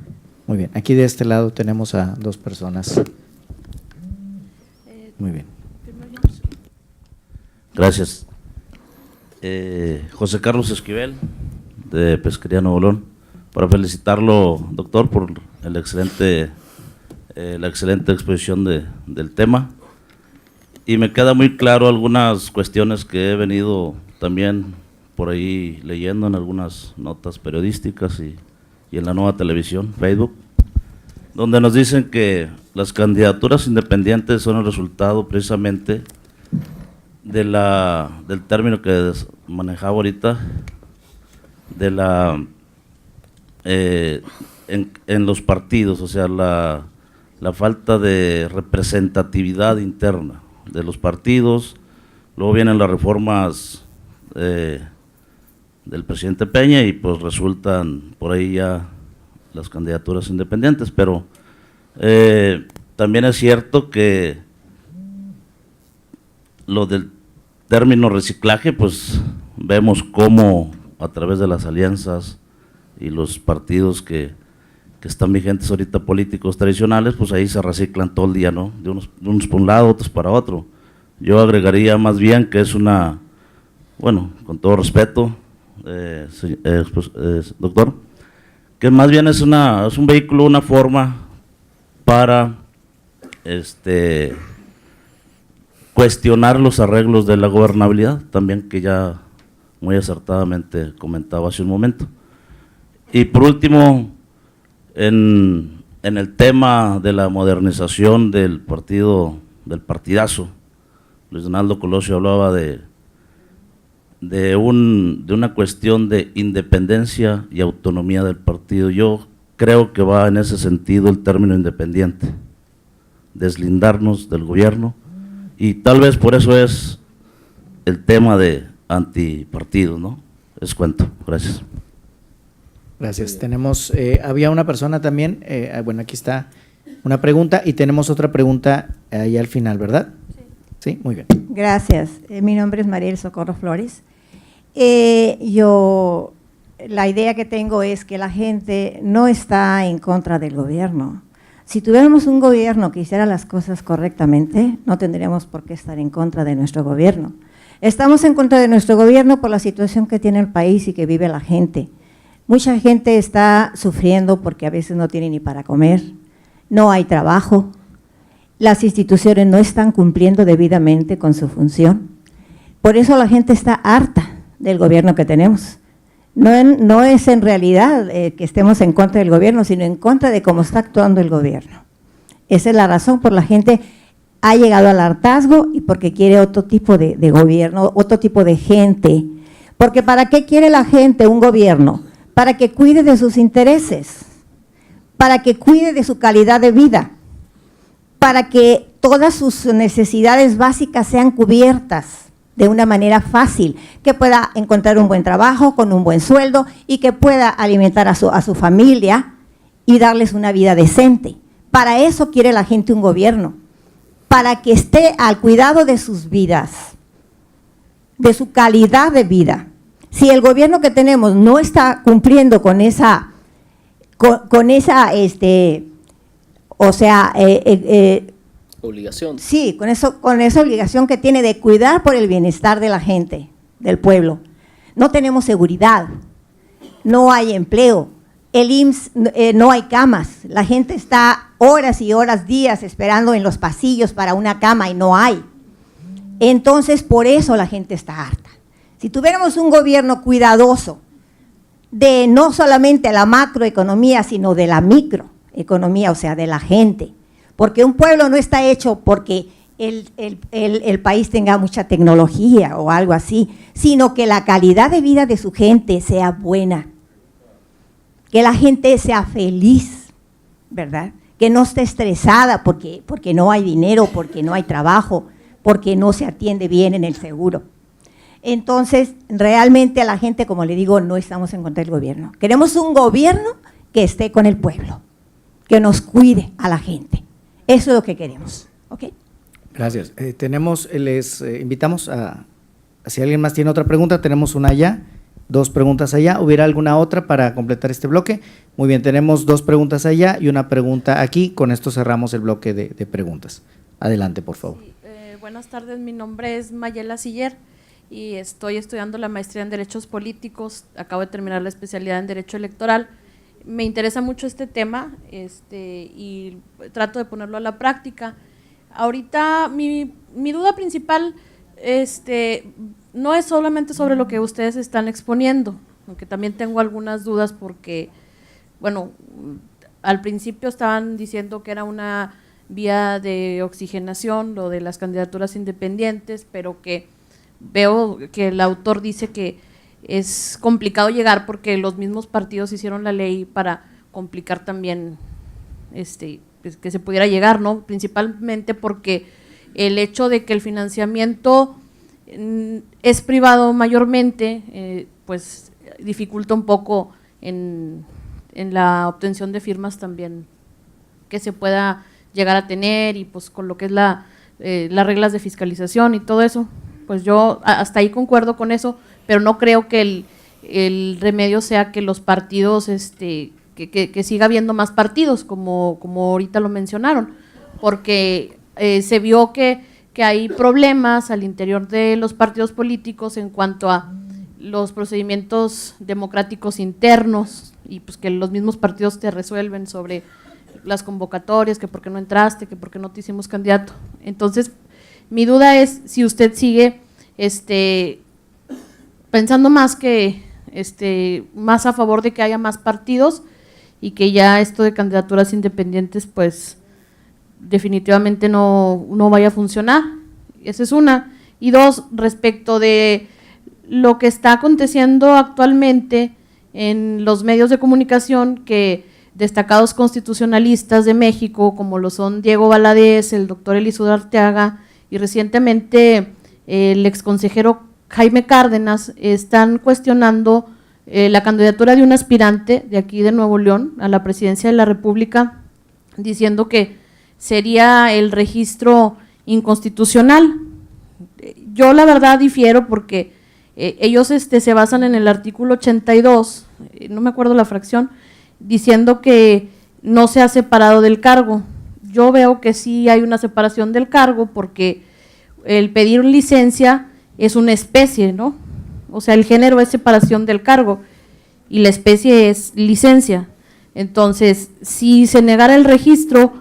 Muy bien, aquí de este lado tenemos a dos personas. Muy bien. Gracias. José Carlos Esquivel, de Pesquería Nuevo León, para felicitarlo, doctor, por la excelente exposición del tema. Y me queda muy claro algunas cuestiones que he venido también por ahí leyendo en algunas notas periodísticas y en la Nueva Televisión, Facebook, donde nos dicen que las candidaturas independientes son el resultado precisamente del término que manejaba ahorita, de en los partidos, o sea, la falta de representatividad interna de los partidos. Luego vienen las reformas del presidente Peña y pues resultan por ahí ya las candidaturas independientes, pero también es cierto que lo del término reciclaje, pues vemos cómo a través de las alianzas y los partidos que están vigentes ahorita, políticos tradicionales, pues ahí se reciclan todo el día, ¿no? De unos por un lado, otros para otro. Yo agregaría más bien que es bueno, con todo respeto, doctor, que más bien es un vehículo, una forma para cuestionar los arreglos de la gobernabilidad, también, que ya muy acertadamente comentaba hace un momento. Y por último, en el tema de la modernización del partidazo, Luis Donaldo Colosio hablaba de una cuestión de independencia y autonomía del partido. Yo creo que va en ese sentido el término independiente, deslindarnos del gobierno, y tal vez por eso es el tema de antipartido, ¿no? Es cuento. Gracias. Gracias. Tenemos, había una persona también, bueno, aquí está una pregunta y tenemos otra pregunta ahí al final, ¿verdad? Sí. Sí, muy bien. Gracias. Mi nombre es Mariel Socorro Flores. La idea que tengo es que la gente no está en contra del gobierno. Si tuviéramos un gobierno que hiciera las cosas correctamente, no tendríamos por qué estar en contra de nuestro gobierno. Estamos en contra de nuestro gobierno por la situación que tiene el país y que vive la gente. Mucha gente está sufriendo porque a veces no tiene ni para comer, no hay trabajo, las instituciones no están cumpliendo debidamente con su función. Por eso la gente está harta del gobierno que tenemos. No es en realidad que estemos en contra del gobierno, sino en contra de cómo está actuando el gobierno. Esa es la razón por la gente ha llegado al hartazgo y porque quiere otro tipo de gobierno, otro tipo de gente. Porque ¿para qué quiere la gente un gobierno? Para que cuide de sus intereses, para que cuide de su calidad de vida, para que todas sus necesidades básicas sean cubiertas de una manera fácil, que pueda encontrar un buen trabajo con un buen sueldo y que pueda alimentar a su familia y darles una vida decente. Para eso quiere la gente un gobierno, para que esté al cuidado de sus vidas, de su calidad de vida. Si el gobierno que tenemos no está cumpliendo con esa Obligación. Sí, con esa obligación que tiene de cuidar por el bienestar de la gente, del pueblo. No tenemos seguridad, no hay empleo, el IMSS, no hay camas, la gente está horas y horas, días esperando en los pasillos para una cama y no hay. Entonces, por eso la gente está harta. Si tuviéramos un gobierno cuidadoso de no solamente la macroeconomía, sino de la microeconomía, o sea, de la gente, porque un pueblo no está hecho porque el país tenga mucha tecnología o algo así, sino que la calidad de vida de su gente sea buena, que la gente sea feliz, ¿verdad? Que no esté estresada porque no hay dinero, porque no hay trabajo, porque no se atiende bien en el seguro. Entonces, realmente a la gente, como le digo, no estamos en contra del gobierno. Queremos un gobierno que esté con el pueblo, que nos cuide a la gente. Eso es lo que queremos, ¿ok? Gracias. Les invitamos si alguien más tiene otra pregunta, tenemos una allá, 2 preguntas allá. ¿Hubiera alguna otra para completar este bloque? Muy bien, tenemos 2 preguntas allá y una pregunta aquí. Con esto cerramos el bloque de preguntas. Adelante, por favor. Sí, buenas tardes, mi nombre es Mayela Siller y estoy estudiando la maestría en Derechos Políticos. Acabo de terminar la especialidad en Derecho Electoral. Me interesa mucho este tema y trato de ponerlo a la práctica. Ahorita mi duda principal no es solamente sobre lo que ustedes están exponiendo, aunque también tengo algunas dudas porque, bueno, al principio estaban diciendo que era una vía de oxigenación, lo de las candidaturas independientes, pero que veo que el autor dice que es complicado llegar porque los mismos partidos hicieron la ley para complicar también pues que se pudiera llegar, ¿no? Principalmente porque el hecho de que el financiamiento es privado mayormente, pues dificulta un poco en la obtención de firmas también que se pueda llegar a tener y pues con lo que es las reglas de fiscalización y todo eso, pues yo hasta ahí concuerdo con eso, pero no creo que el remedio sea que los partidos, que siga habiendo más partidos, como ahorita lo mencionaron, porque se vio que hay problemas al interior de los partidos políticos en cuanto a los procedimientos democráticos internos y pues que los mismos partidos te resuelven sobre las convocatorias, que por qué no entraste, que por qué no te hicimos candidato. Entonces, mi duda es si usted sigue pensando más más a favor de que haya más partidos y que ya esto de candidaturas independientes pues definitivamente no vaya a funcionar. Esa es una. Y 2, respecto de lo que está aconteciendo actualmente en los medios de comunicación, que destacados constitucionalistas de México, como lo son Diego Valadez, el doctor Eliseo Arteaga y recientemente el exconsejero Jaime Cárdenas, están cuestionando la candidatura de un aspirante de aquí de Nuevo León a la presidencia de la República, diciendo que sería el registro inconstitucional. Yo la verdad difiero porque ellos se basan en el artículo 82, no me acuerdo la fracción, diciendo que no se ha separado del cargo. Yo veo que sí hay una separación del cargo porque el pedir licencia es una especie, ¿no? O sea, el género es separación del cargo y la especie es licencia. Entonces, si se negara el registro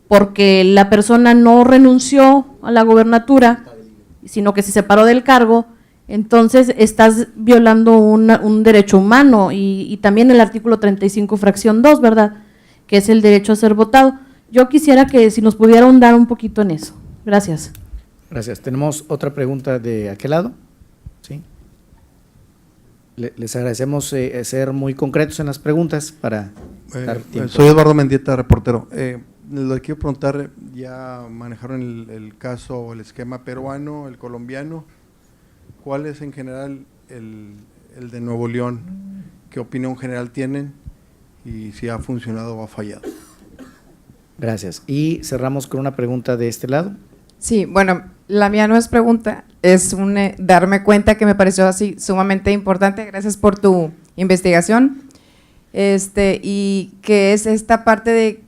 porque la persona no renunció a la gobernatura, sino que se separó del cargo, entonces estás violando un derecho humano y también el artículo 35, fracción 2, ¿verdad?, que es el derecho a ser votado. Yo quisiera que si nos pudiera ahondar un poquito en eso. Gracias. Gracias. ¿Tenemos otra pregunta de aquel lado? Sí. Les agradecemos ser muy concretos en las preguntas para dar tiempo. Soy Eduardo Mendieta, reportero. Le quiero preguntar, ya manejaron el caso o el esquema peruano, el colombiano. ¿Cuál es en general el de Nuevo León? ¿Qué opinión general tienen? Y si ha funcionado o ha fallado. Gracias. Y cerramos con una pregunta de este lado. Sí, bueno, la mía no es pregunta, es darme cuenta que me pareció así sumamente importante. Gracias por tu investigación. Y que es esta parte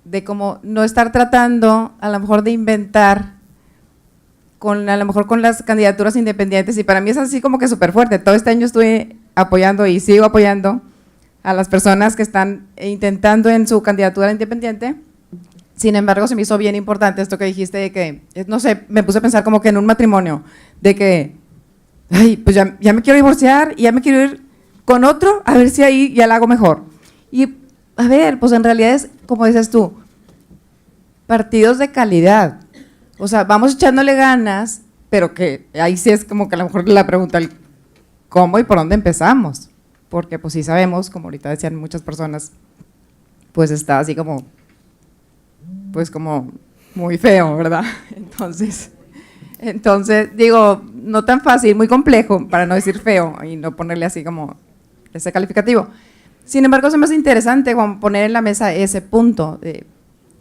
de como no estar tratando a lo mejor de inventar a lo mejor con las candidaturas independientes, y para mí es así como que súper fuerte. Todo este año estuve apoyando y sigo apoyando a las personas que están intentando en su candidatura independiente. Sin embargo, se me hizo bien importante esto que dijiste de que, no sé, me puse a pensar como que en un matrimonio, de que, ay, pues ya me quiero divorciar y ya me quiero ir con otro, a ver si ahí ya la hago mejor. Y, a ver, pues en realidad es, como dices tú, partidos de calidad. O sea, vamos echándole ganas, pero que ahí sí es como que a lo mejor la pregunta, ¿cómo y por dónde empezamos? Porque pues sí sabemos, como ahorita decían muchas personas, pues está así como, pues como muy feo, ¿verdad? Entonces, digo, no tan fácil, muy complejo, para no decir feo y no ponerle así como ese calificativo. Sin embargo, se me hace interesante como poner en la mesa ese punto,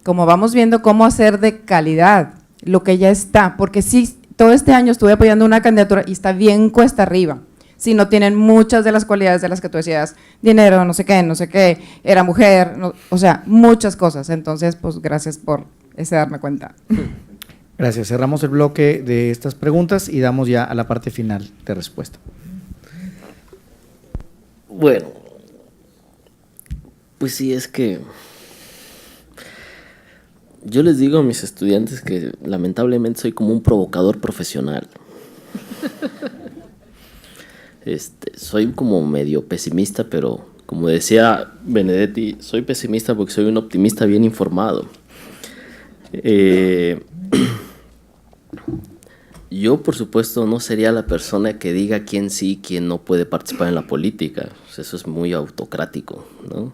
como vamos viendo cómo hacer de calidad lo que ya está, porque sí, todo este año estuve apoyando una candidatura y está bien cuesta arriba. Si no tienen muchas de las cualidades de las que tú decías, dinero, no sé qué, era mujer, no, o sea, muchas cosas. Entonces, pues gracias por ese darme cuenta. Gracias. Cerramos el bloque de estas preguntas y damos ya a la parte final de respuesta. Bueno, pues sí, es que yo les digo a mis estudiantes que lamentablemente soy como un provocador profesional. Soy como medio pesimista, pero como decía Benedetti, soy pesimista porque soy un optimista bien informado. Yo, por supuesto, no sería la persona que diga quién sí y quién no puede participar en la política. Eso es muy autocrático, ¿no?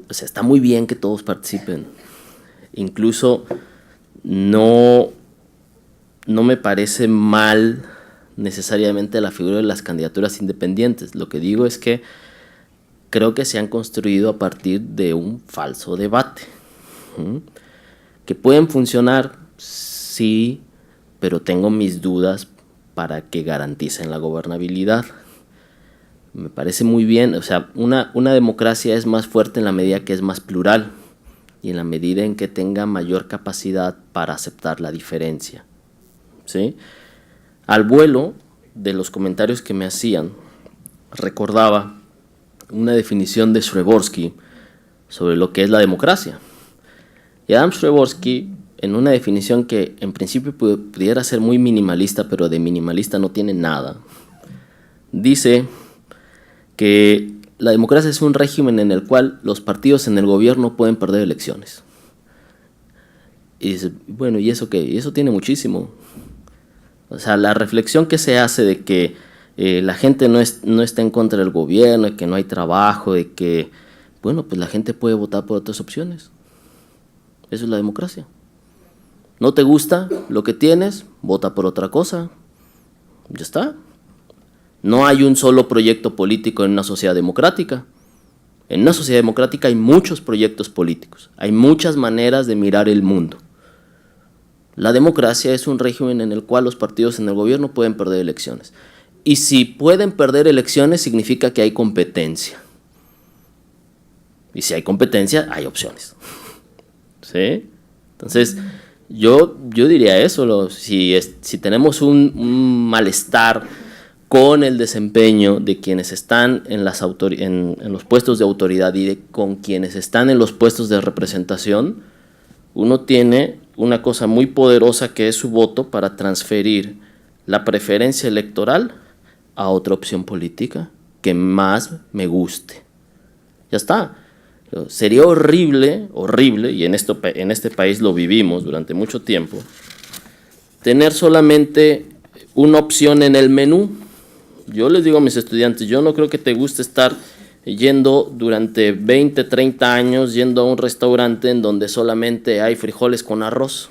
O sea, está muy bien que todos participen. Incluso no me parece mal necesariamente la figura de las candidaturas independientes. Lo que digo es que creo que se han construido a partir de un falso debate. Que pueden funcionar, sí, pero tengo mis dudas para que garanticen la gobernabilidad. Me parece muy bien, o sea, una democracia es más fuerte en la medida que es más plural y en la medida en que tenga mayor capacidad para aceptar la diferencia, ¿sí? Al vuelo de los comentarios que me hacían, recordaba una definición de Shreborsky sobre lo que es la democracia. Y Adam Shreborsky, en una definición que en principio pudiera ser muy minimalista, pero de minimalista no tiene nada, dice que la democracia es un régimen en el cual los partidos en el gobierno pueden perder elecciones. Y dice, bueno, ¿y eso qué? Y eso tiene muchísimo. O sea, la reflexión que se hace de que la gente no está en contra del gobierno, de que no hay trabajo, de que, bueno, pues la gente puede votar por otras opciones. Eso es la democracia. ¿No te gusta lo que tienes? Vota por otra cosa. Ya está. No hay un solo proyecto político en una sociedad democrática. En una sociedad democrática hay muchos proyectos políticos, hay muchas maneras de mirar el mundo. La democracia es un régimen en el cual los partidos en el gobierno pueden perder elecciones. Y si pueden perder elecciones significa que hay competencia. Y si hay competencia, hay opciones. ¿Sí? Entonces, yo diría eso. Si tenemos un malestar con el desempeño de quienes están en los puestos de autoridad y con quienes están en los puestos de representación, uno tiene una cosa muy poderosa que es su voto para transferir la preferencia electoral a otra opción política que más me guste. Ya está. Sería horrible, y en este país lo vivimos durante mucho tiempo, tener solamente una opción en el menú. Yo les digo a mis estudiantes, yo no creo que te guste estar yendo durante 20, 30 años, yendo a un restaurante en donde solamente hay frijoles con arroz.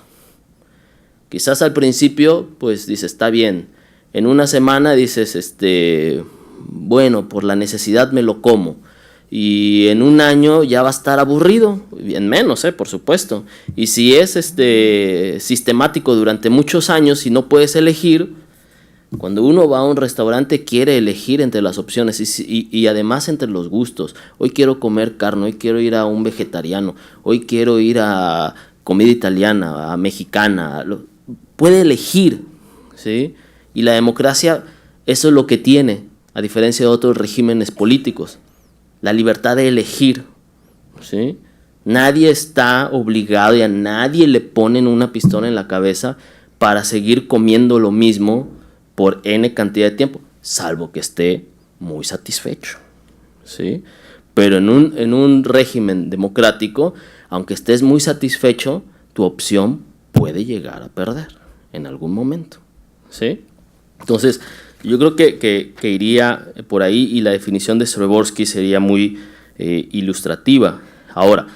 Quizás al principio, pues dices, está bien. En una semana dices, bueno, por la necesidad me lo como. Y en un año ya va a estar aburrido, en menos, por supuesto. Y si es sistemático durante muchos años y no puedes elegir, cuando uno va a un restaurante quiere elegir entre las opciones y además entre los gustos. Hoy quiero comer carne, hoy quiero ir a un vegetariano, hoy quiero ir a comida italiana, a mexicana. Puede elegir, ¿sí? Y la democracia, eso es lo que tiene, a diferencia de otros regímenes políticos. La libertad de elegir, ¿sí? Nadie está obligado y a nadie le ponen una pistola en la cabeza para seguir comiendo lo mismo por N cantidad de tiempo, salvo que esté muy satisfecho, ¿sí? Pero en un régimen democrático, aunque estés muy satisfecho, tu opción puede llegar a perder en algún momento, ¿sí? Entonces, yo creo que iría por ahí y la definición de Sreborski sería muy ilustrativa. Ahora,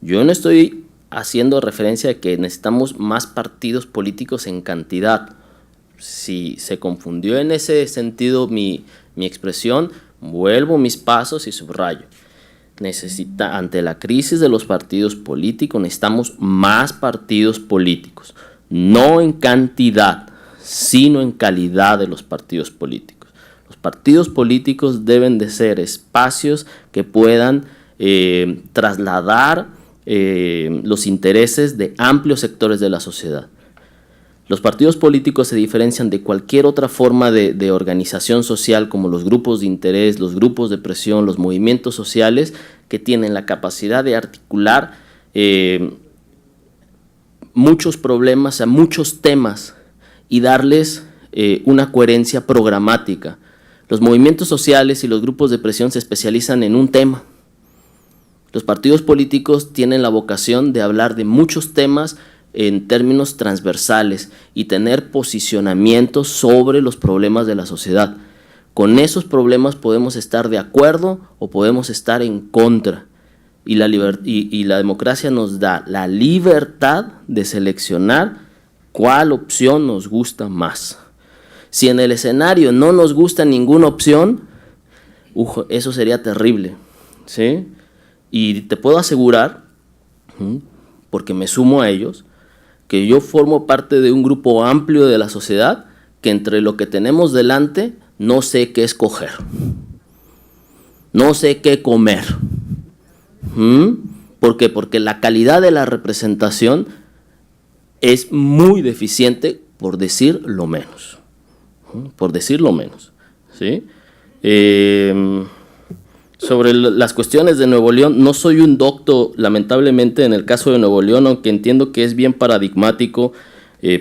yo no estoy haciendo referencia a que necesitamos más partidos políticos en cantidad. Si se confundió en ese sentido mi expresión, vuelvo mis pasos y subrayo. Ante la crisis de los partidos políticos necesitamos más partidos políticos, no en cantidad, sino en calidad de los partidos políticos. Los partidos políticos deben de ser espacios que puedan trasladar los intereses de amplios sectores de la sociedad. Los partidos políticos se diferencian de cualquier otra forma de organización social, como los grupos de interés, los grupos de presión, los movimientos sociales, que tienen la capacidad de articular muchos problemas, a muchos temas, y darles una coherencia programática. Los movimientos sociales y los grupos de presión se especializan en un tema. Los partidos políticos tienen la vocación de hablar de muchos temas en términos transversales y tener posicionamientos sobre los problemas de la sociedad. Con esos problemas podemos estar de acuerdo o podemos estar en contra. Y la democracia nos da la libertad de seleccionar cuál opción nos gusta más. Si en el escenario no nos gusta ninguna opción, eso sería terrible, ¿sí? Y te puedo asegurar, porque me sumo a ellos, que yo formo parte de un grupo amplio de la sociedad que entre lo que tenemos delante no sé qué escoger, no sé qué comer. ¿Por qué? Porque la calidad de la representación es muy deficiente, por decir lo menos. Por decir lo menos, ¿sí? Sobre las cuestiones de Nuevo León, no soy un docto, lamentablemente, en el caso de Nuevo León, aunque entiendo que es bien paradigmático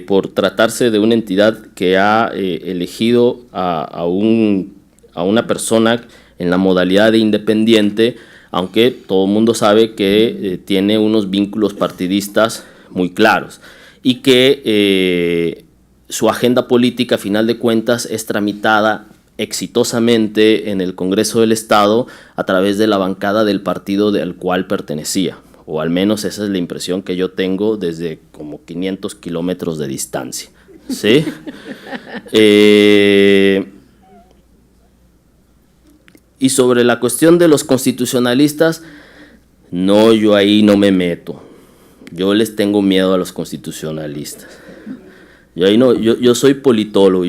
por tratarse de una entidad que ha elegido a una persona en la modalidad de independiente, aunque todo el mundo sabe que tiene unos vínculos partidistas muy claros y que su agenda política, a final de cuentas, es tramitada exitosamente en el Congreso del Estado a través de la bancada del partido al cual pertenecía, o al menos esa es la impresión que yo tengo desde como 500 kilómetros de distancia, ¿sí? Y sobre la cuestión de los constitucionalistas, no, yo ahí no me meto. Yo les tengo miedo a los constitucionalistas. Yo soy politólogo.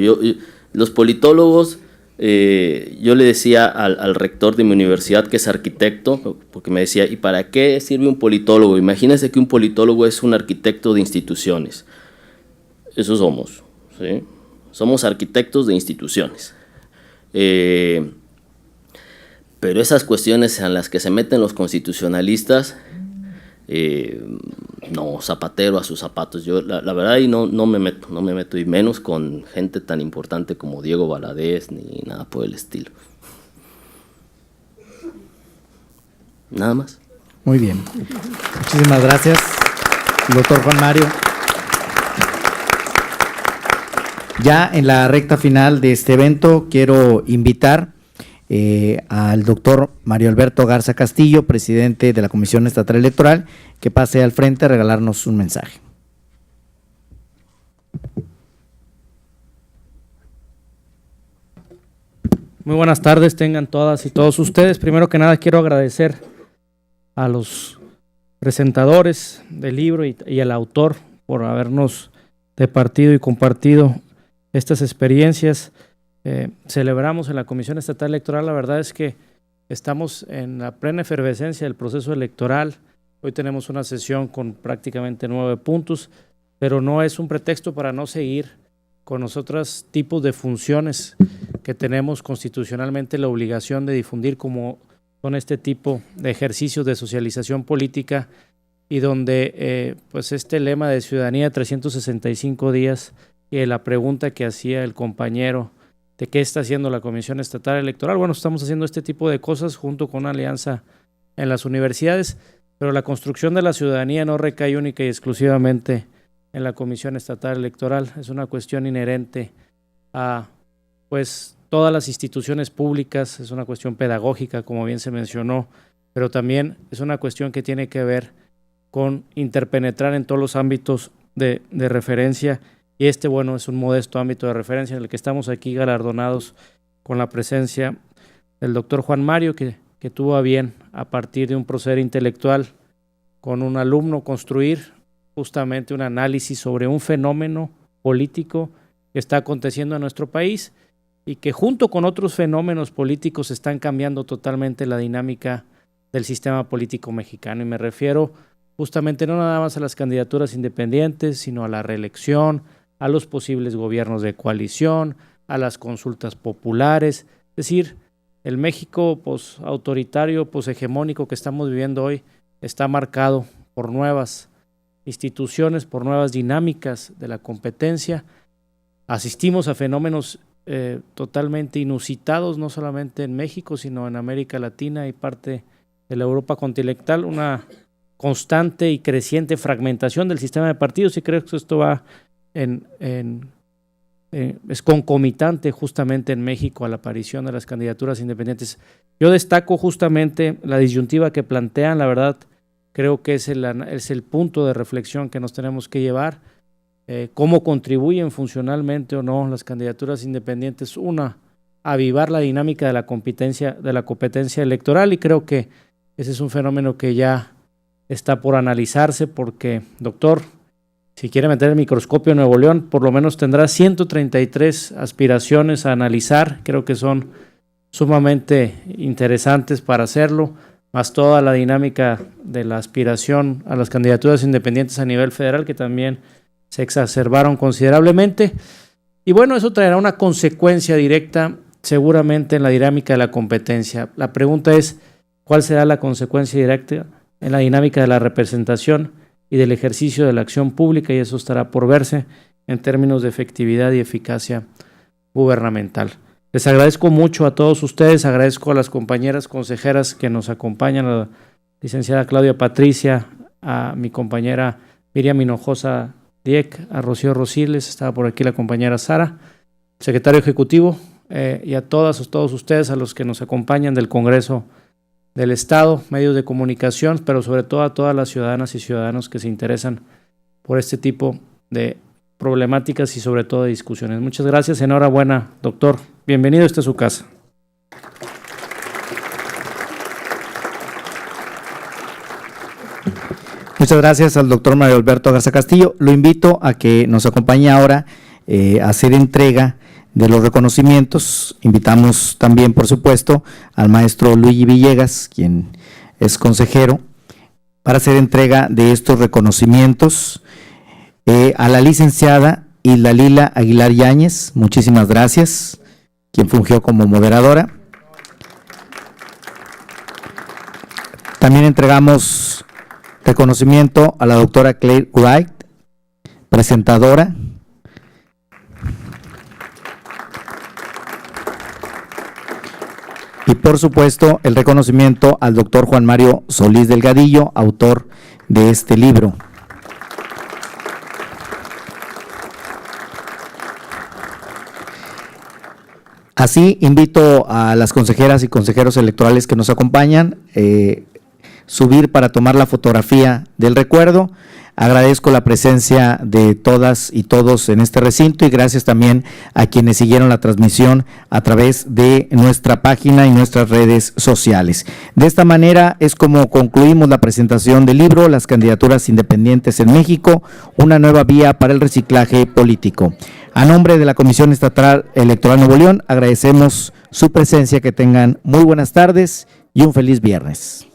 Los politólogos, yo le decía al rector de mi universidad, que es arquitecto, porque me decía, ¿y para qué sirve un politólogo? Imagínense que un politólogo es un arquitecto de instituciones. Eso somos, ¿sí? Somos arquitectos de instituciones. Pero esas cuestiones en las que se meten los constitucionalistas, no, zapatero a sus zapatos. Yo la verdad ahí no me meto, y menos con gente tan importante como Diego Valadez ni nada por el estilo. Nada más. Muy bien. Muchísimas gracias, doctor Juan Mario. Ya en la recta final de este evento quiero invitar al doctor Mario Alberto Garza Castillo, presidente de la Comisión Estatal Electoral, que pase al frente a regalarnos un mensaje. Muy buenas tardes, tengan todas y todos ustedes. Primero que nada quiero agradecer a los presentadores del libro y al autor por habernos departido y compartido estas experiencias. Celebramos en la Comisión Estatal Electoral, la verdad es que estamos en la plena efervescencia del proceso electoral. Hoy tenemos una sesión con prácticamente 9 puntos, pero no es un pretexto para no seguir con los otros tipos de funciones que tenemos constitucionalmente la obligación de difundir, como son este tipo de ejercicios de socialización política, y donde pues este lema de ciudadanía de 365 días y la pregunta que hacía el compañero de qué está haciendo la Comisión Estatal Electoral. Bueno, estamos haciendo este tipo de cosas junto con una alianza en las universidades, pero la construcción de la ciudadanía no recae única y exclusivamente en la Comisión Estatal Electoral. Es una cuestión inherente a pues todas las instituciones públicas, es una cuestión pedagógica, como bien se mencionó, pero también es una cuestión que tiene que ver con interpenetrar en todos los ámbitos de referencia. Y bueno, es un modesto ámbito de referencia en el que estamos aquí galardonados con la presencia del doctor Juan Mario, que tuvo a bien, a partir de un proceder intelectual con un alumno, construir justamente un análisis sobre un fenómeno político que está aconteciendo en nuestro país y que junto con otros fenómenos políticos están cambiando totalmente la dinámica del sistema político mexicano. Y me refiero justamente no nada más a las candidaturas independientes, sino a la reelección, a los posibles gobiernos de coalición, a las consultas populares. Es decir, el México autoritario, hegemónico que estamos viviendo hoy está marcado por nuevas instituciones, por nuevas dinámicas de la competencia. Asistimos a fenómenos totalmente inusitados, no solamente en México, sino en América Latina y parte de la Europa continental, una constante y creciente fragmentación del sistema de partidos, y creo que esto va es concomitante justamente en México a la aparición de las candidaturas independientes. Yo destaco justamente la disyuntiva que plantean, la verdad creo que es el punto de reflexión que nos tenemos que llevar, cómo contribuyen funcionalmente o no las candidaturas independientes, a avivar la dinámica de la competencia electoral, y creo que ese es un fenómeno que ya está por analizarse, porque, doctor, si quiere meter el microscopio en Nuevo León, por lo menos tendrá 133 aspiraciones a analizar. Creo que son sumamente interesantes para hacerlo, más toda la dinámica de la aspiración a las candidaturas independientes a nivel federal, que también se exacerbaron considerablemente. Y bueno, eso traerá una consecuencia directa seguramente en la dinámica de la competencia. La pregunta es, ¿cuál será la consecuencia directa en la dinámica de la representación y del ejercicio de la acción pública? Y eso estará por verse en términos de efectividad y eficacia gubernamental. Les agradezco mucho a todos ustedes, agradezco a las compañeras consejeras que nos acompañan, a la licenciada Claudia Patricia, a mi compañera Miriam Hinojosa Dieck, a Rocío Rosiles, estaba por aquí la compañera Sara, secretario ejecutivo, y a todos ustedes, a los que nos acompañan del Congreso del Estado, medios de comunicación, pero sobre todo a todas las ciudadanas y ciudadanos que se interesan por este tipo de problemáticas y sobre todo de discusiones. Muchas gracias, enhorabuena, doctor. Bienvenido, esta es su casa. Muchas gracias al doctor Mario Alberto Garza Castillo. Lo invito a que nos acompañe ahora a hacer entrega de los reconocimientos. Invitamos también, por supuesto, al maestro Luigi Villegas, quien es consejero, para hacer entrega de estos reconocimientos. A la licenciada Isla Lila Aguilar Yáñez, muchísimas gracias. quien fungió como moderadora. También entregamos reconocimiento a la doctora Claire Wright, presentadora. Y por supuesto el reconocimiento al doctor Juan Mario Solís Delgadillo, autor de este libro. Así invito a las consejeras y consejeros electorales que nos acompañan subir para tomar la fotografía del recuerdo. Agradezco la presencia de todas y todos en este recinto y gracias también a quienes siguieron la transmisión a través de nuestra página y nuestras redes sociales. De esta manera es como concluimos la presentación del libro Las candidaturas independientes en México, una nueva vía para el reciclaje político. A nombre de la Comisión Estatal Electoral Nuevo León, agradecemos su presencia, que tengan muy buenas tardes y un feliz viernes.